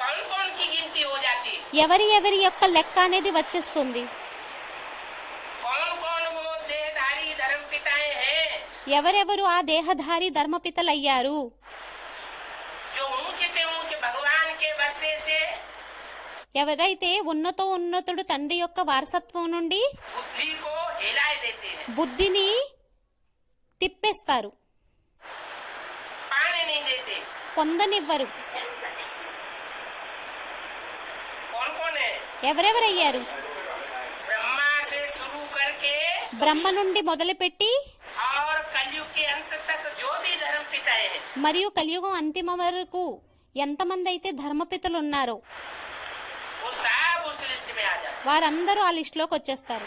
कौन कौन की गिनती हो जाती है,
ఎవరి యొక్క లెక్క అనేది వచ్చేస్తుంది.
कौन कौन वो देहधारी धर्म पिताएं हैं
ఎవరెవరు ఆ దేహధారి ధర్మపితలయ్యారు?
जो ऊंचे से ऊंचे भगवान के वर्षे से
ఎవరైతే ఉన్నతుడు తండ్రి యొక్క వారసత్వం నుండి
बुद्धि को हिलाए देते हैं,
బుద్ధిని తిప్పేస్తారు,
पाने नहीं देते।
పొందనివ్వరు.
कौन कौन है?
ఎవరెవరయ్యారు?
ब्रह्मा से शुरू करके
బ్రహ్మ నుండి మొదలుపెట్టి
और कलयुग के अंत तक जो भी धर्म पिताएं हैं,
మరియు కలియుగం అంతిమ వరకు ఎంతమంది అయితే ధర్మపితలు ఉన్నారో
वो सब उस लिस्ट में आ जाते।
వారందరూ ఆ లిస్టులోకి వచ్చేస్తారు.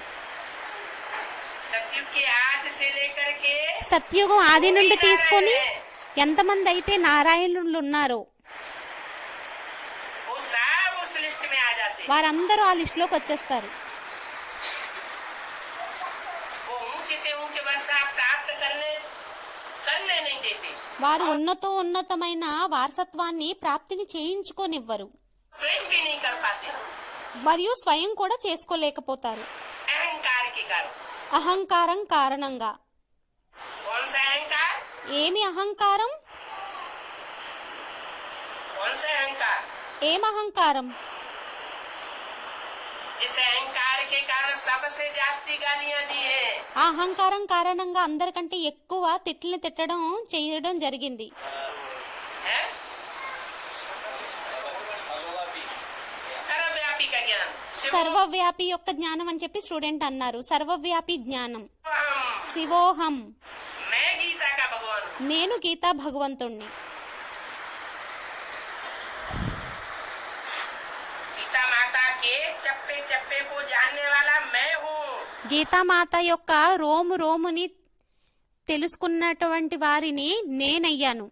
सतयुग के आज से लेकर के
సత్యుగం ఆది నుండి తీసుకొని ఎంతమంది అయితే నారాయణులు ఉన్నారో
वो सब उस लिस्ट में आ जाते।
వారందరూ ఆ లిస్టులోకి వచ్చేస్తారు.
वो ऊंचे से ऊंचे वर्षा प्राप्त करने नहीं देते,
వారు ఉన్నతమైన వారసత్వాన్ని ప్రాప్తిని చేయించుకోనివ్వరు,
स्वयं भी नहीं कर पाते,
మరియు స్వయం కూడా చేసుకోలేకపోతారు.
अहंकार के कारण।
అహంకారం కారణంగా.
कौन सा अहंकार?
ఏమి అహంకారం?
कौन सा अहंकार?
ఏం అహంకారం?
इस अहंकार के कारण सबसे जास्ती गालियां दी है।
ఆ అహంకారం కారణంగా అందరికంటే ఎక్కువ తిట్లని చేయడం జరిగింది.
हैं? सर्वव्यापी का ज्ञान,
సర్వవ్యాపి యొక్క జ్ఞానం అని చెప్పి స్టూడెంట్ అన్నారు. సర్వవ్యాపి జ్ఞానం.
शिवोहम,
శివోహం,
मैं गीता का भगवान हूँ।
నేను గీతా భగవంతుణ్ణి.
गीता माता के चप्पे चप्पे को जानने वाला मैं हूँ।
గీతామాత యొక్క రోముని తెలుసుకున్నటువంటి వారిని నేనయ్యాను.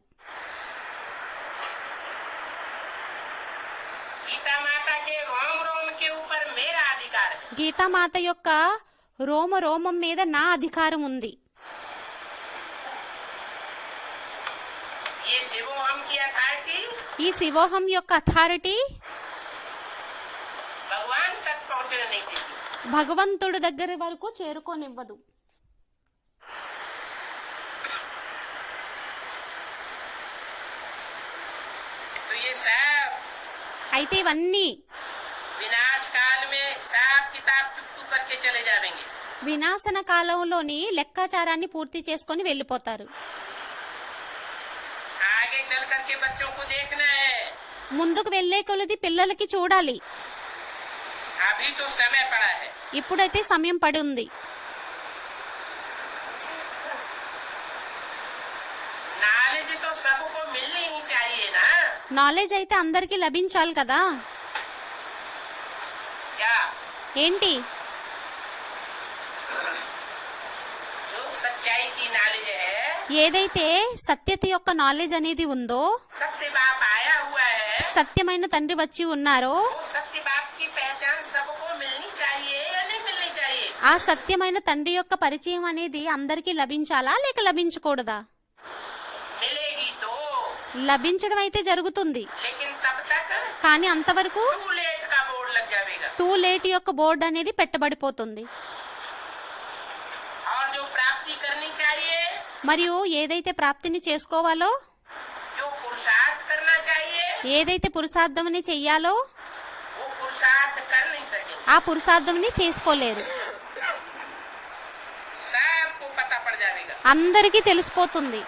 गीता माता के रोम रोम के ऊपर मेरा अधिकार है।
గీతామాత యొక్క రోమం మీద నా అధికారం ఉంది.
ये शिवोहम की अथॉरिटी
ఈ శివోహం యొక్క అథారిటీ
भगवान तक पहुँचने नहीं देती।
భగవంతుడి దగ్గర వరకు చేరుకోనివ్వదు.
तो ये सब
అయితే ఇవన్నీ
विनाश काल में सब किताब चुप करके चले जाएंगे।
వినాశన కాలంలోని లెక్కాచారాన్ని పూర్తి చేసుకొని వెళ్ళిపోతారు.
आगे चल करके बच्चों को देखना है।
ముందుకు వెళ్లే కొలది పిల్లలకి చూడాలి.
अभी तो समय पड़ा है।
ఇప్పుడైతే సమయం పడి ఉంది.
नॉलेज तो सबको मिलनी ही चाहिए ना।
నాలెడ్జ్ అయితే అందరికీ లభించాలి కదా.
क्या
ఏంటి?
जो सच्चाई की नॉलेज है,
ఏదైతే సత్యత యొక్క నాలెడ్జ్ అనేది ఉందో,
सत्य बाप आया हुआ है,
సత్యమైన తండ్రి వచ్చి ఉన్నారో,
वो सत्य बाप की पहचान सबको मिलनी चाहिए या नहीं मिलनी चाहिए?
ఆ సత్యమైన తండ్రి యొక్క పరిచయం అనేది అందరికీ లభించాలా లేక లభించకూడదా?
मिलेगी तो,
లభించడం అయితే జరుగుతుంది.
लेकिन तब तक
కానీ అంతవరకు
टू लेट का बोर्ड लग जाएगा।
టూ లేట్ యొక్క బోర్డు అనేది పెట్టబడిపోతుంది.
और जो प्राप्ति करनी चाहिए,
మరియు ఏదైతే ప్రాప్తిని చేసుకోవాలో,
जो पुरुषार्थ करना चाहिए,
ఏదైతే పురుషార్థమని చెయ్యాలో
वो पुरुषार्थ कर नहीं सके।
ఆ పురుషార్థమని చేసుకోలేరు.
सबको पता पड़ जाएगा,
అందరికీ తెలిసిపోతుంది.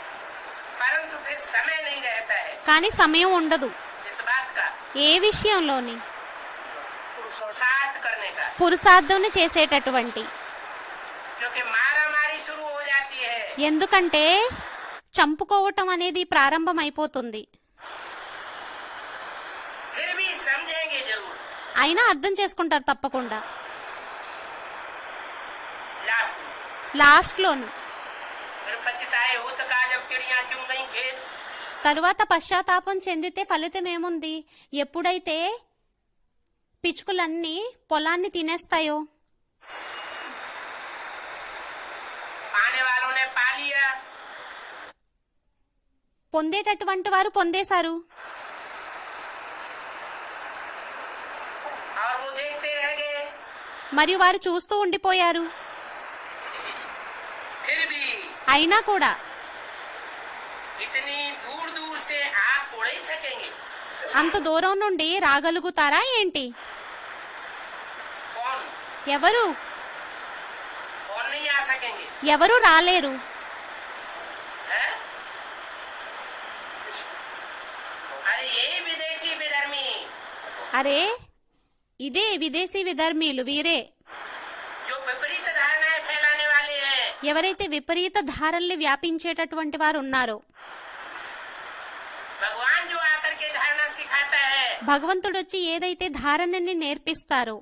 परंतु फिर समय नहीं रहता है
కానీ సమయం ఉండదు.
इस बात का
ఏ విషయంలోని
पुरुषार्थ करने का,
పురుషార్థం చేసేటటువంటి.
क्योंकि मारा मारी शुरू हो जाती है।
ఎందుకంటే చంపుకోవటం అనేది ప్రారంభం అయిపోతుంది.
समझेंगे जरूर।
అయినా అర్థం చేసుకుంటారు తప్పకుండా.
लास्ट
లాస్ట్ లోను
फिर पछताए हो तो कहा जब चिड़िया चुन गई खेत।
తరువాత పశ్చాత్తాపం చెందితే ఫలితం ఏముంది? ఎప్పుడైతే పిచ్చుకలన్నీ పొలాన్ని తినేస్తాయో,
पाने वालों ने पा लिया
పొందేటటువంటి వారు పొందేశారు,
और वो देखते रह गए।
మరియు వారు చూస్తూ ఉండిపోయారు.
फिर भी
అయినా కూడా
इतनी दूर दूर से आ थोड़े ही सकेंगे।
అంత దూరం నుండి రాగలుగుతారా ఏంటి?
कौन
ఎవరు
कौन नहीं आ सकेंगे?
ఎవరు రాలేరు.
हैं? अरे यही विदेशी विधर्मी
అరే ఇదే విదేశీ విధర్మీలు, వీరే
जो विपरीत धारणाएं फैलाने वाले हैं।
ఎవరైతే విపరీత ధారల్ని వ్యాపించేటటువంటి వారు ఉన్నారో,
भगवान जो आकर के धारणा सिखाता है,
భగవంతుడు వచ్చి ఏదైతే ధారణని నేర్పిస్తారో,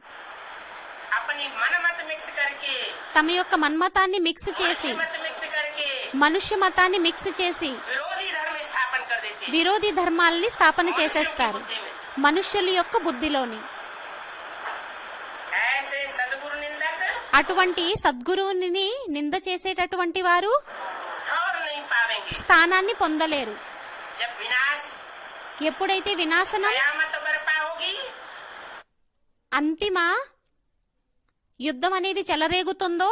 अपनी मन मत मिक्स करके,
తమ యొక్క మన్మతాన్ని మిక్స్ చేసి,
मनुष्य मत मिक्स करके
మనుష్య మతాన్ని మిక్స్ చేసి
विरोधी धर्म स्थापन कर देते हैं।
విరోధి ధర్మాల్ని స్థాపన
मनुष्यों की
చేసేస్తారు
बुद्धि में।
మనుష్యుల యొక్క బుద్ధిలోని.
ऐसे सदगुरु निंदक
అటువంటి సద్గురువుని నింద చేసేటటువంటి వారు
और नहीं पावेंगे।
స్థానాన్ని పొందలేరు.
जब विनाश
ఎప్పుడైతే వినాశనం,
कयामत बर्पा होगी,
అంతిమ యుద్ధం అనేది చెలరేగుతుందో,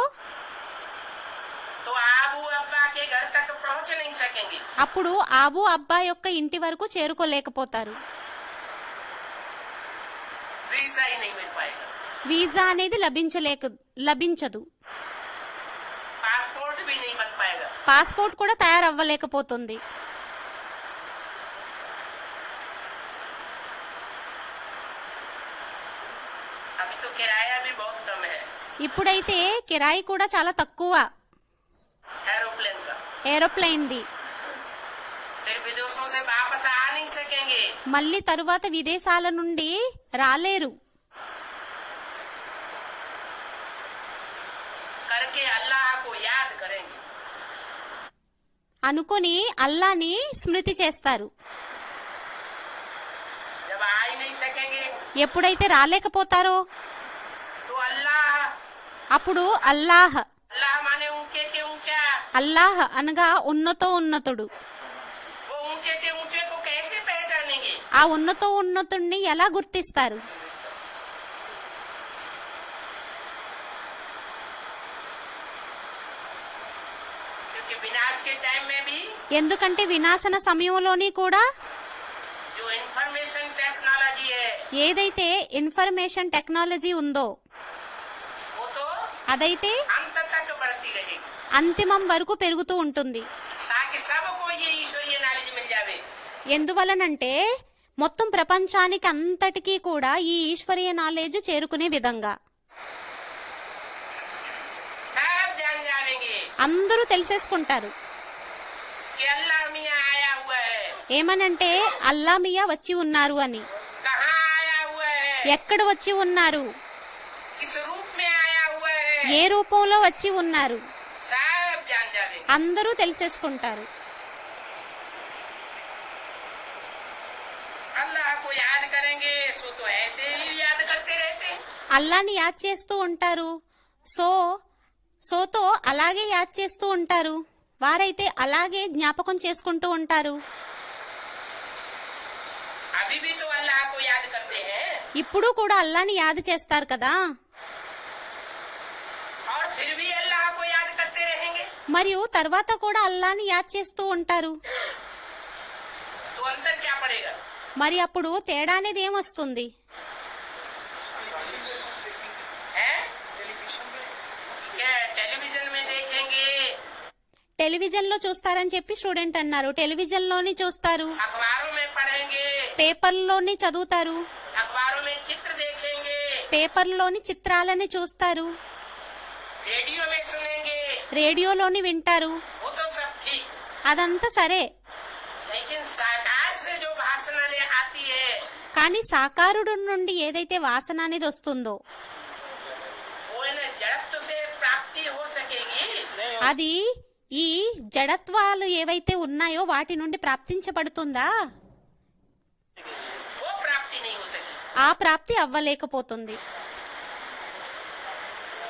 तो आबू अब्बा के घर तक पहुंच नहीं सकेंगे।
అప్పుడు ఆబు అబ్బా యొక్క ఇంటి వరకు చేరుకోలేకపోతారు.
वीजा ही नहीं मिल पाएगा,
వీసా అనేది లభించదు,
पासपोर्ट भी नहीं बन पाएगा।
పాస్పోర్ట్ కూడా తయారవ్వలేకపోతుంది.
अभी तो किराया भी बहुत कम है
ఇప్పుడైతే కిరాయి కూడా చాలా తక్కువ
एरोप्लेन का।
ఏరోప్లేన్ది.
फिर विदेशों से वापस आ नहीं सकेंगे।
మళ్ళీ తరువాత విదేశాల నుండి రాలేరు.
करके अल्लाह को याद करेंगे।
అనుకొని అల్లాని స్మృతి చేస్తారు.
जब आ ही नहीं सकेंगे
ఎప్పుడైతే రాలేకపోతారో
तो अल्लाह,
అప్పుడు అల్లాహ్,
अल्लाह माने ऊंचे के ऊंचा,
అల్లాహ్ అనగా ఉన్నతో ఉన్నతుడు.
वो ऊंचे के ऊंचे को कैसे पहचानेंगे?
ఆ ఉన్నతో ఉన్నతుడిని ఎలా గుర్తిస్తారు?
क्योंकि विनाश के टाइम में भी
ఎందుకంటే వినాశన సమయంలోని కూడా
जो इंफॉर्मेशन टेक्नोलॉजी है
ఏదైతే ఇన్ఫర్మేషన్ టెక్నాలజీ ఉందో
वो तो
అదైతే
अंत तक बढ़ती रहेगी,
అంతిమం వరకు పెరుగుతూ ఉంటుంది.
ताकि सबको ये ईश्वरीय नॉलेज मिल जावे।
ఎందువలనంటే మొత్తం ప్రపంచానికి అంతటికీ కూడా ఈ ఈశ్వరీయ నాలెడ్జ్ చేరుకునే విధంగా
सब जान जावेंगे
అందరూ తెలిసేసుకుంటారు.
कि अल्लाह मियाँ आया हुआ है।
ఏమనంటే అల్లా మియా వచ్చి ఉన్నారు అని.
कहाँ आया हुआ है?
ఎక్కడ వచ్చి ఉన్నారు,
किस रूप में आया हुआ है?
ఏ రూపంలో వచ్చి ఉన్నారు,
सब जान जावेंगे।
అందరూ తెలిసేసుకుంటారు.
अल्लाह को याद करेंगे सो तो ऐसे ही याद करते रहते हैं।
అల్లాని యాద్ చేస్తూ ఉంటారు, సోతో అలాగే యాద్ చేస్తూ ఉంటారు. వారైతే అలాగే జ్ఞాపకం చేసుకుంటూ ఉంటారు.
अभी भी तो अल्लाह को याद करते हैं
ఇప్పుడు కూడా అల్లాని యాద్ చేస్తారు కదా,
और फिर भी अल्लाह को याद करते रहेंगे,
మరియు తర్వాత కూడా అల్లాని యాద్ చేస్తూ ఉంటారు.
तो अंतर क्या पड़ेगा?
మరి అప్పుడు తేడా అనేది ఏమొస్తుంది?
है क्या टेलीविजन में देखेंगे,
టెలివిజన్ లో చూస్తారని చెప్పి స్టూడెంట్ అన్నారు. టెలివిజన్ లోని చూస్తారు,
अखबारों में पढ़ेंगे,
పేపర్లోని చదువుతారు,
अखबारों में चित्र देखेंगे,
పేపర్లోని చిత్రాలని చూస్తారు,
रेडियो में सुनेंगे,
రేడియోలోని వింటారు.
वो तो सब ठीक।
అదంతా సరే,
लेकिन सरकार से जो भाषण आती है
కానీ సాకారుడు నుండి ఏదైతే వాసన అనేది వస్తుందో
वो इन जड़त्व से प्राप्ति हो सकेगी,
नहीं
అది ఈ జడత్వాలు ఏవైతే ఉన్నాయో వాటి నుండి ప్రాప్తించబడుతుందా?
वो प्राप्ति नहीं हो सकेगी।
ఆ ప్రాప్తి అవ్వలేకపోతుంది.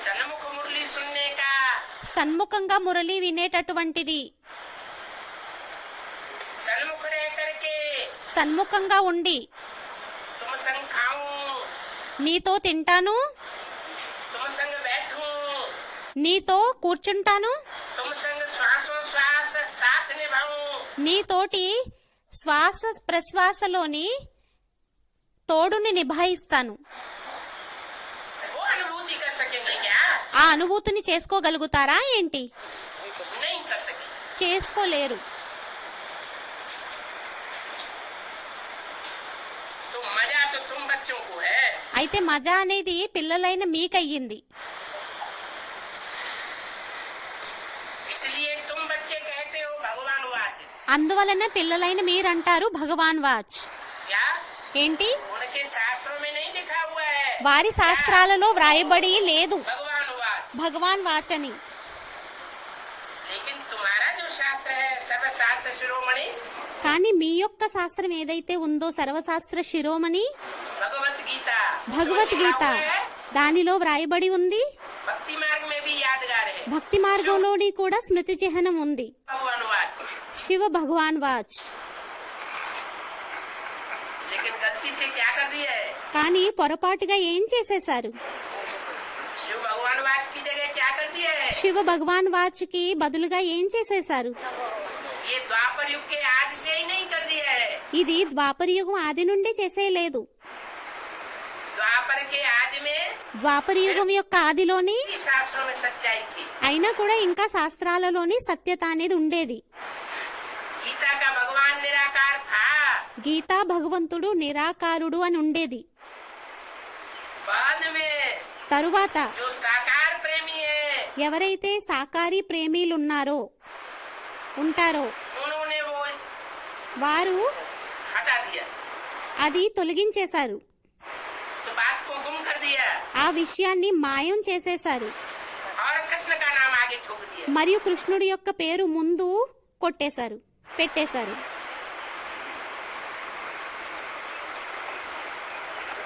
सन्मुख मुरली सुनने का,
సన్ముఖంగా మురళి వినేటటువంటిది,
सन्मुख रह करके
సన్ముఖంగా ఉండి
तुम संग खाऊं,
నీతో తింటాను,
तुम संग बैठूं,
నీతో కూర్చుంటాను,
तुम संग श्वासों श्वास साथ निभाऊं,
నీతోటి శ్వాస ప్రశ్వాసలోని తోడుని నిభాయిస్తాను.
वो अनुभूति कर सकेंगे क्या?
ఆ అనుభూతిని చేసుకోగలుగుతారా ఏంటి?
नहीं कर सकेंगे।
చేసుకోలేరు.
तो मजा तो तुम बच्चों को है,
అయితే మజా అనేది పిల్లలైన మీకయ్యింది.
इसलिए तुम बच्चे कहते हो भगवान वाच।
అందువలన పిల్లలైన మీరంటారు భగవాన్ వాచ్.
क्या
ఏంటి?
उनके शास्त्रों में नहीं लिखा हुआ है
వారి శాస్త్రాలలో వ్రాయబడి లేదు
भगवान वाच,
భగవాన్ వాచ్ అని.
लेकिन तुम्हारा जो शास्त्र है सर्वशास्त्र शिरोमणि
కానీ మీ యొక్క శాస్త్రం ఏదైతే ఉందో సర్వశాస్త్ర శిరోమణి
भगवत गीता,
భగవద్గీత,
जो लिखा हुआ है,
దానిలో వ్రాయబడి ఉంది.
भक्ति मार्ग में भी यादगार है
భక్తి మార్గంలోని కూడా స్మృతి చిహ్నం ఉంది.
भगवान वाच।
శివ భగవాన్ వాచ్.
लेकिन गलती से क्या कर दिया है?
కానీ పొరపాటుగా ఏం చేసేశారు?
शिव भगवान वाच की जगह क्या कर दिया है?
శివ భగవాన్ వాచ్ కి బదులుగా ఏం చేసేశారు?
ये द्वापर युग के आज से ही नहीं कर दिया है।
ఇది ద్వాపర యుగం ఆది నుండి చేసేయలేదు.
द्वापर के आदि में
ద్వాపర యుగం యొక్క ఆదిలోని
ही शास्त्रों में सच्चाई थी।
అయినా కూడా ఇంకా శాస్త్రాలలోని సత్యత అనేది ఉండేది.
गीता का भगवान निराकार था,
గీతా భగవంతుడు నిరాకారుడు అని ఉండేది.
बाद में
తరువాత
जो साकार प्रेमी है
ఎవరైతే సాకారి ప్రేమీలున్నారో ఉంటారో
उन्होंने वो
వారు
हटा दिया,
అది తొలగించేశారు.
उस बात को गुम कर दिया
ఆ విషయాన్ని మాయం చేసేశారు.
और कृष्ण का नाम आगे ठोक दिया।
మరియు కృష్ణుడి యొక్క పేరు ముందు కొట్టేశారు, పెట్టేశారు.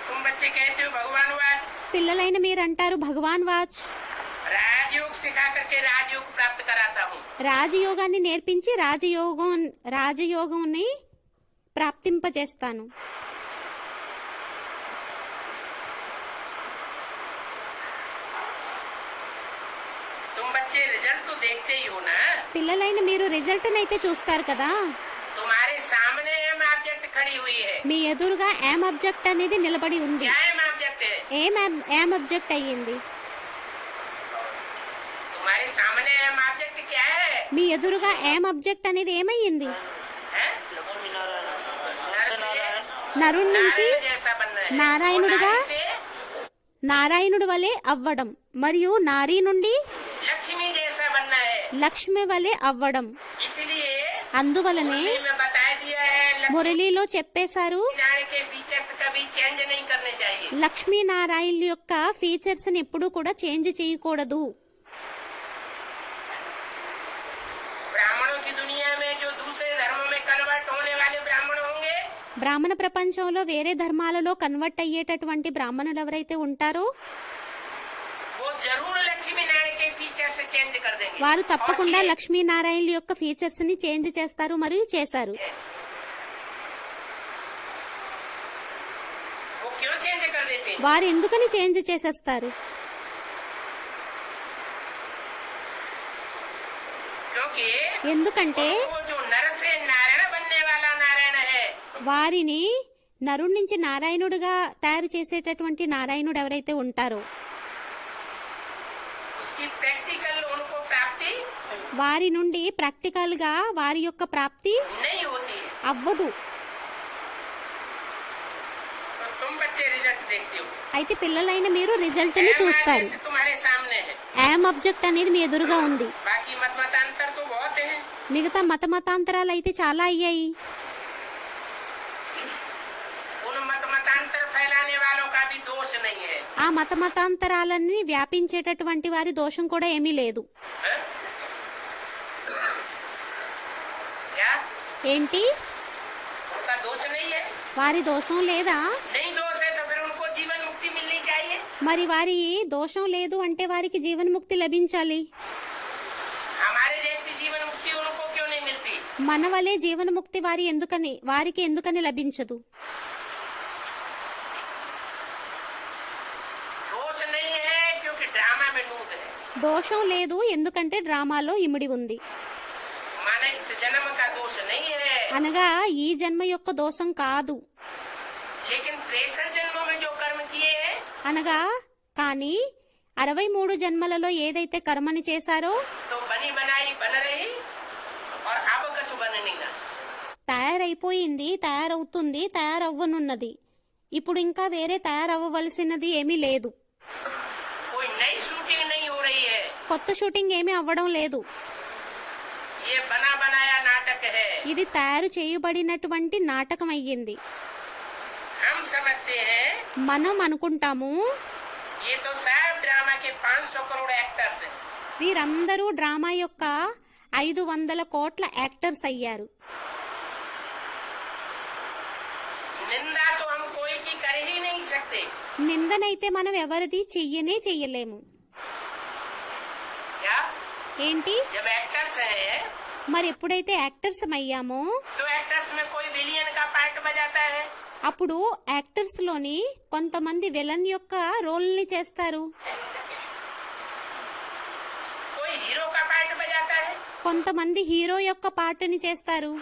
तुम बच्चे कहते हो भगवान वाच,
పిల్లలైన మీరంటారు భగవాన్ వాచ్.
राजयोग सिखा करके राजयोग प्राप्त कराता हूँ।
రాజయోగాన్ని నేర్పించి రాజయోగంని ప్రాప్తింపజేస్తాను.
तुम बच्चे रिजल्ट तो देखते ही हो ना,
పిల్లలైన మీరు రిజల్ట్ అయితే చూస్తారు కదా.
तुम्हारे सामने एम ऑब्जेक्ट खड़ी हुई है।
మీ ఎదురుగా యామ్ అబ్జెక్ట్ అనేది నిలబడి ఉంది.
क्या एम ऑब्जेक्ट है?
యామ్ అబ్జెక్ట్ అయ్యింది.
तुम्हारे सामने एम ऑब्जेक्ट क्या है?
మీ ఎదురుగా యామ్ అబ్జెక్ట్ అనేది ఏమయ్యింది?
हैं?
लक्ष्मी नारायण
नर से
నరుడి నుంచి
नारायण जैसा बनना है,
నారాయణుడుగా
और नारी से
నారాయణుడి వలె అవ్వడం, మరియు నారీ నుండి
लक्ष्मी जैसा बनना है।
లక్ష్మి వలె అవ్వడం.
इसलिए
అందువలనే
मुरली में बता दिया है लक्ष्मी
మురళీలో చెప్పేశారు
नारायण के फीचर्स कभी चेंज नहीं करने चाहिए।
లక్ష్మీనారాయణ యొక్క ఫీచర్స్ ని ఎప్పుడూ కూడా చేంజ్ చేయకూడదు.
ब्राह्मणों की दुनिया में जो दूसरे धर्मों में कन्वर्ट होने वाले ब्राह्मण होंगे,
బ్రాహ్మణ ప్రపంచంలో వేరే ధర్మాలలో కన్వర్ట్ అయ్యేటటువంటి బ్రాహ్మణులు ఎవరైతే ఉంటారో
वो जरूर लक्ष्मी नारायण के फीचर से चेंज कर देंगे।
వారు తప్పకుండా
और ये-
లక్ష్మీనారాయణ యొక్క ఫీచర్స్ ని చేంజ్ చేస్తారు మరియు చేశారు.
वो क्यों चेंज कर देते हैं?
వారు ఎందుకని చేంజ్ చేసేస్తారు?
क्योंकि
ఎందుకంటే
वो जो नर से नारायण बनने वाला नारायण है,
వారిని నరుడి నుంచి నారాయణుడిగా తయారు చేసేటటువంటి నారాయణుడు ఎవరైతే ఉంటారో
उसकी प्रैक्टिकल उनको प्राप्ति
వారి నుండి ప్రాక్టికల్ గా వారి యొక్క ప్రాప్తి
नहीं होती है।
అవ్వదు.
तो तुम बच्चे रिजल्ट देखते हो,
అయితే పిల్లలైన మీరు రిజల్ట్ ని చూస్తారు.
एम तुम्हारे सामने है,
యామ్ అబ్జెక్ట్ అనేది మీ ఎదురుగా ఉంది.
बाकी मत मतांतर तो बहुत है।
మిగతా మతాంతరాలు అయితే చాలా అయ్యాయి.
उन मत
ఆ మతాంతరాలన్నీ వ్యాపించేటటువంటి వారి దోషం కూడా ఏమీ లేదు.
हैं? क्या
ఏంటి?
उनका दोष नहीं है?
వారి దోషం లేదా?
नहीं दोष है तो फिर उनको जीवन मुक्ति मिलनी चाहिए.
మరి వారి దోషం లేదు అంటే వారికి జీవన్ముక్తి లభించాలి.
हमारे जैसी जीवन मुक्ति उनको क्यों नहीं मिलती?
మన వలే జీవన్ముక్తి వారికి ఎందుకని లభించదు?
दोष नहीं है क्योंकि ड्रामा में नूत है.
దోషం లేదు ఎందుకంటే డ్రామాలో ఇమిడి ఉంది.
माने इस जन्म का दोष नहीं है,
అనగా ఈ జన్మ యొక్క దోషం కాదు.
लेकिन 63 जन्मों में जो कर्म किए हैं
అనగా కానీ 63 జన్మలలో ఏదైతే కర్మని చేశారో
तो बनी बनाई बन रही और अब कछु बननी ना.
తయారైపోయింది, తయారవుతుంది, తయారవ్వనున్నది. ఇప్పుడు ఇంకా వేరే తయారవ్వవలసినది ఏమీ లేదు.
कोई नई शूटिंग नहीं हो रही है.
కొత్త షూటింగ్ ఏమీ అవ్వడం లేదు.
ये बना बनाया नाटक है.
ఇది తయారు చేయబడినటువంటి నాటకం అయ్యింది.
हम समझते हैं
మనం అనుకుంటాము
ये तो सब ड्रामा के 500 करोड़ एक्टर्स हैं.
వీరందరూ డ్రామా యొక్క 500 కోట్ల యాక్టర్స్ అయ్యారు.
निंदा तो हम कोई की कर ही नहीं सकते.
నిందనైతే మనం ఎవరిది చెయ్యలేము.
क्या
ఏంటి?
जब एक्टर्स हैं
మరి ఎప్పుడైతే యాక్టర్స్ అయ్యామో
तो एक्टर्स में कोई विलियन का पार्ट बजाता है,
అప్పుడు యాక్టర్స్ లోని కొంతమంది విలన్ యొక్క రోల్ ని చేస్తారు,
कोई हीरो का पार्ट बजाता है.
కొంతమంది హీరో యొక్క పాటని చేస్తారు.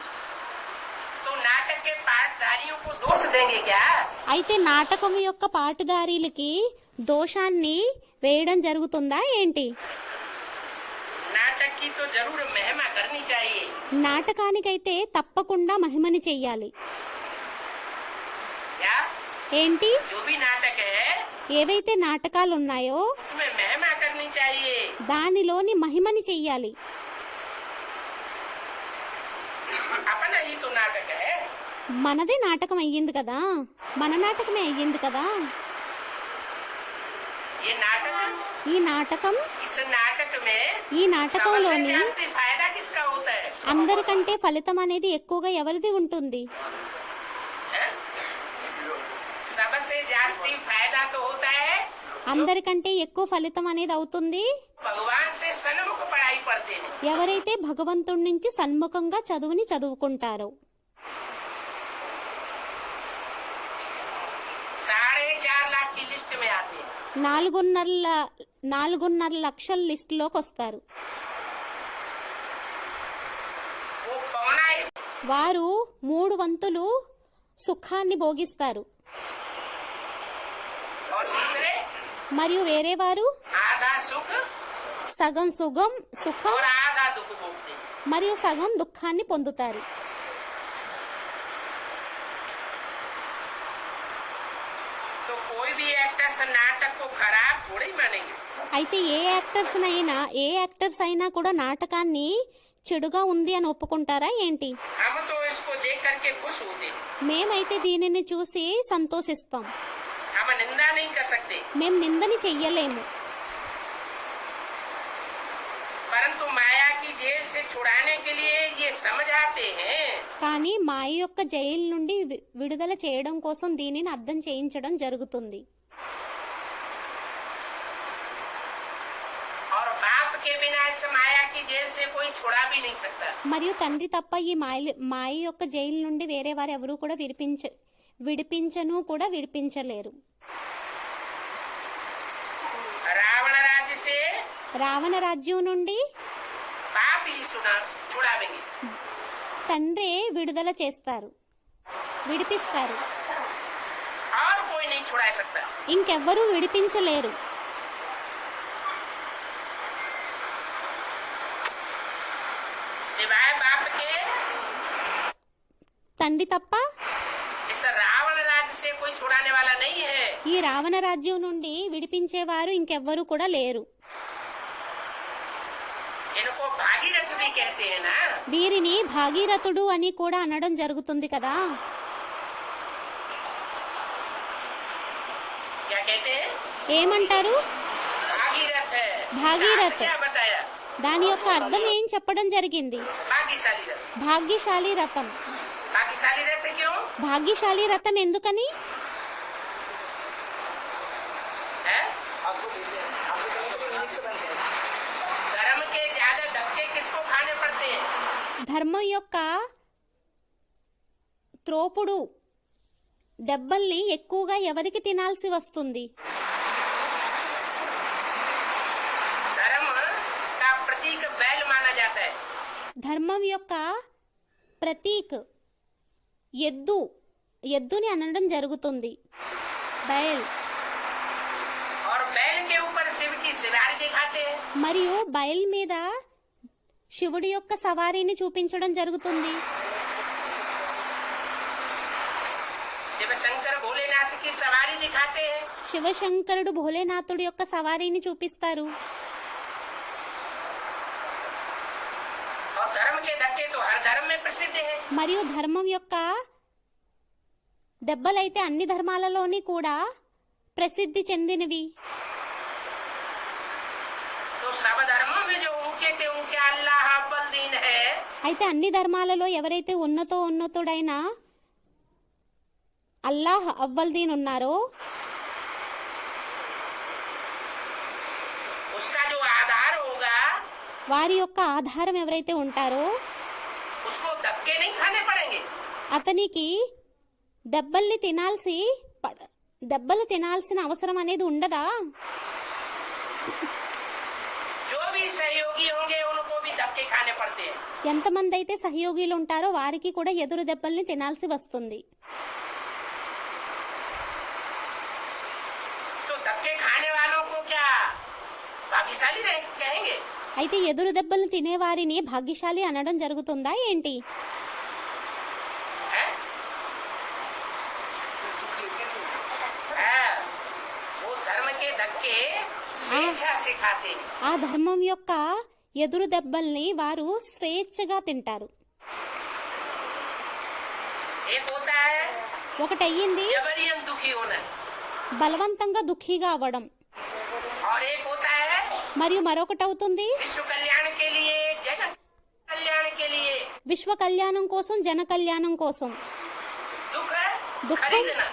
तो नाटक के पार्टधारियों को दोष देंगे क्या?
అయితే నాటకం యొక్క పాటుదారీలకి దోషాన్ని వేయడం జరుగుతుందా ఏంటి?
नाटक की तो जरूर महिमा करनी चाहिए.
నాటకానికైతే తప్పకుండా మహిమని చెయ్యాలి.
क्या
ఏంటి?
जो भी नाटक है
ఏవైతే నాటకాలు ఉన్నాయో
उसमें महिमा करनी चाहिए.
దానిలోని మహిమని చెయ్యాలి.
अपना ही तो नाटक है.
మనదే నాటకం అయ్యింది కదా, మన నాటకమే అయ్యింది కదా.
ये नाटक,
ఈ నాటకం,
इस नाटक में
ఈ
सबसे
నాటకంలోని
जास्ती फायदा किसका होता है?
అందరికంటే ఫలితం అనేది ఎక్కువగా ఎవరిది ఉంటుంది?
हैं? सबसे जास्ती फायदा तो होता है
అందరికంటే ఎక్కువ ఫలితం అనేది అవుతుంది
भगवान से सन्मुख पढ़ाई पढ़ते हैं.
ఎవరైతే భగవంతుడి నుంచి సన్ముఖంగా చదువుని చదువుకుంటారో.
4.5 लाख की लिस्ट में आते हैं.
4.5 లక్షల లిస్టులోకి వస్తారు.
वो पौना इस
వారు 3 వంతులు సుఖాన్ని భోగిస్తారు.
और दूसरे
మరియు వేరే వారు
आधा सुख
సగం సుఖం
और आधा दुख भोगते हैं.
మరియు సగం దుఃఖాన్ని పొందుతారు.
तो कोई भी एक्टर्स नाटक को खराब थोड़ी मानेंगे.
అయితే ఏ యాక్టర్స్ అయినా కూడా నాటకాన్ని చెడుగా ఉంది అని ఒప్పుకుంటారా ఏంటి?
हम तो इसको देख करके खुश होते हैं.
మేమైతే దీనిని చూసి సంతోషిస్తాం.
हम निंदा नहीं कर सकते,
మేము నిందని చెయ్యలేము.
परंतु माया की जेल से छुड़ाने के लिए ये समझाते हैं
కానీ మాయ యొక్క జైలు నుండి విడుదల చేయడం కోసం దీనిని అర్థం చేయించడం జరుగుతుంది.
और बाप के बिना इस माया की जेल से कोई छुड़ा भी नहीं सकता.
మరియు తండ్రి తప్ప ఈ మాయ యొక్క జైలు నుండి వేరే వారు ఎవరు కూడా విడిపించలేరు.
रावण राज्य से
రావణ రాజ్యం నుండి
बाप ही छुड़ावेंगे.
తండ్రే విడుదల చేస్తారు, విడిపిస్తారు.
और कोई नहीं छुड़ा सकता.
ఇంకెవ్వరూ విడిపించలేరు.
सिवाय बाप के
తండ్రి తప్ప
इस रावण राज्य से कोई छुड़ाने वाला नहीं है.
ఈ రావణ రాజ్యం నుండి విడిపించేవారు ఇంకెవ్వరూ కూడా లేరు.
इनको भागीरथ भी कहते हैं ना.
వీరిని భాగీరథుడు అని కూడా అనడం జరుగుతుంది కదా.
क्या कहते हैं?
ఏమంటారు?
भागीरथ है।
भागीरथ।
क्या बताया?
దాని యొక్క అర్థం ఏం చెప్పడం జరిగింది?
भाग्यशाली रथ।
భాగ్యశాలి రథం.
भाग्यशाली रथ क्यों
భాగ్యశాలి రథం ఎందుకని?
है? धर्म के ज्यादा धक्के किसको खाने पड़ते हैं?
ధర్మం యొక్క త్రోపుడు దెబ్బల్ని ఎక్కువగా ఎవరికి తినాల్సి వస్తుంది?
धर्म का प्रतीक बैल माना जाता है।
ధర్మం యొక్క ప్రతీక్ ఎద్దుని అనడం జరుగుతుంది. బయల్.
और बैल के ऊपर शिव की सवारी दिखाते हैं।
మరియు బయల్ మీద శివుడి యొక్క సవారీని చూపించడం జరుగుతుంది.
शिव शंकर भोलेनाथ की सवारी दिखाते हैं।
శివశంకరుడు భోలేనాథుడి యొక్క సవారీని చూపిస్తారు.
और धर्म के धक्के तो हर धर्म में प्रसिद्ध है।
మరియు ధర్మం యొక్క దెబ్బలైతే అన్ని ధర్మాలలోని కూడా ప్రసిద్ధి చెందినవి.
तो सब धर्मों में जो ऊंचे के ऊंचे अल्लाह अव्वल दीन है,
అయితే అన్ని ధర్మాలలో ఎవరైతే ఉన్నతుడైన అల్లాహ్ అవ్వల్ దీన్ ఉన్నారో
उसका जो आधार होगा
వారి యొక్క ఆధారం ఎవరైతే ఉంటారో
उसको धक्के नहीं खाने पड़ेंगे।
అతనికి దెబ్బలు తినాల్సిన అవసరం అనేది ఉండదా?
जो भी सहयोगी होंगे उनको भी धक्के खाने पड़ते हैं।
ఎంతమంది అయితే సహయోగిలు ఉంటారో వారికి కూడా ఎదురు దెబ్బల్ని తినాల్సి వస్తుంది.
तो धक्के खाने वालों को क्या भाग्यशाली कहेंगे?
అయితే ఎదురు దెబ్బలు తినేవారిని భాగ్యశాలి అనడం జరుగుతుందా ఏంటి?
हैं? हाँ, वो धर्म के धक्के स्वेच्छा से खाते हैं।
ఆ ధర్మం యొక్క ఎదురు దెబ్బల్ని వారు స్వేచ్ఛగా తింటారు.
एक होता है
ఒకటయ్యింది
जबरियन दुखी होना,
బలవంతంగా దుఃఖీగా అవ్వడం,
और एक होता है
మరియు మరొకటవుతుంది
विश्व कल्याण के लिए, जगत कल्याण के लिए
విశ్వ కళ్యాణం కోసం, జన కళ్యాణం కోసం
दुख
दुख-
खरीदना।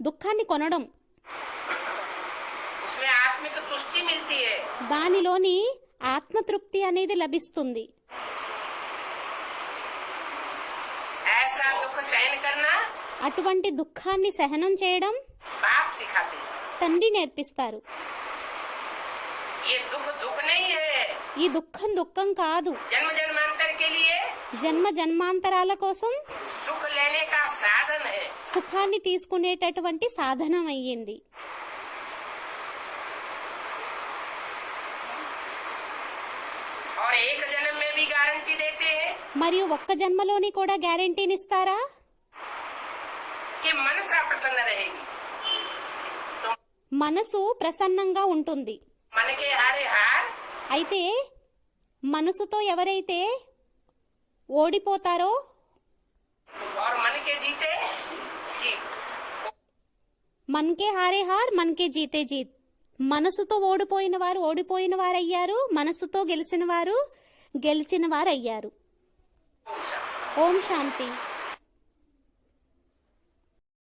దుఃఖాన్ని కొనడం.
उसमें आत्मिक तुष्टि मिलती है।
దానిలోని ఆత్మతృప్తి అనేది లభిస్తుంది.
ऐसा दुख सहन करना
అటువంటి దుఃఖాన్ని సహనం చేయడం
बाप सिखाते हैं।
తండ్రి నేర్పిస్తారు.
ये दुख दुख नहीं है,
ఈ దుఃఖం కాదు,
जन्म जन्मांतर के लिए
జన్మ జన్మాంతరాల కోసం
सुख लेने का साधन है।
సుఖాన్ని తీసుకునేటటువంటి సాధనం అయ్యింది.
और एक जन्म में भी गारंटी देते हैं
మరియు ఒక్క జన్మలోని కూడా గ్యారెంటీనిస్తారా?
कि मनसा प्रसन्न रहेगी। तो
మనసు ప్రసన్నంగా ఉంటుంది.
मन के हारे हार
అయితే మనసుతో ఎవరైతే ఓడిపోతారో
और मन के जीते जीत।
మన్కే హారే హార్ మన్కే జీతే జీత్. మనసుతో ఓడిపోయిన వారయ్యారు, మనసుతో గెలిచిన వారయ్యారు. ఓం శాంతి.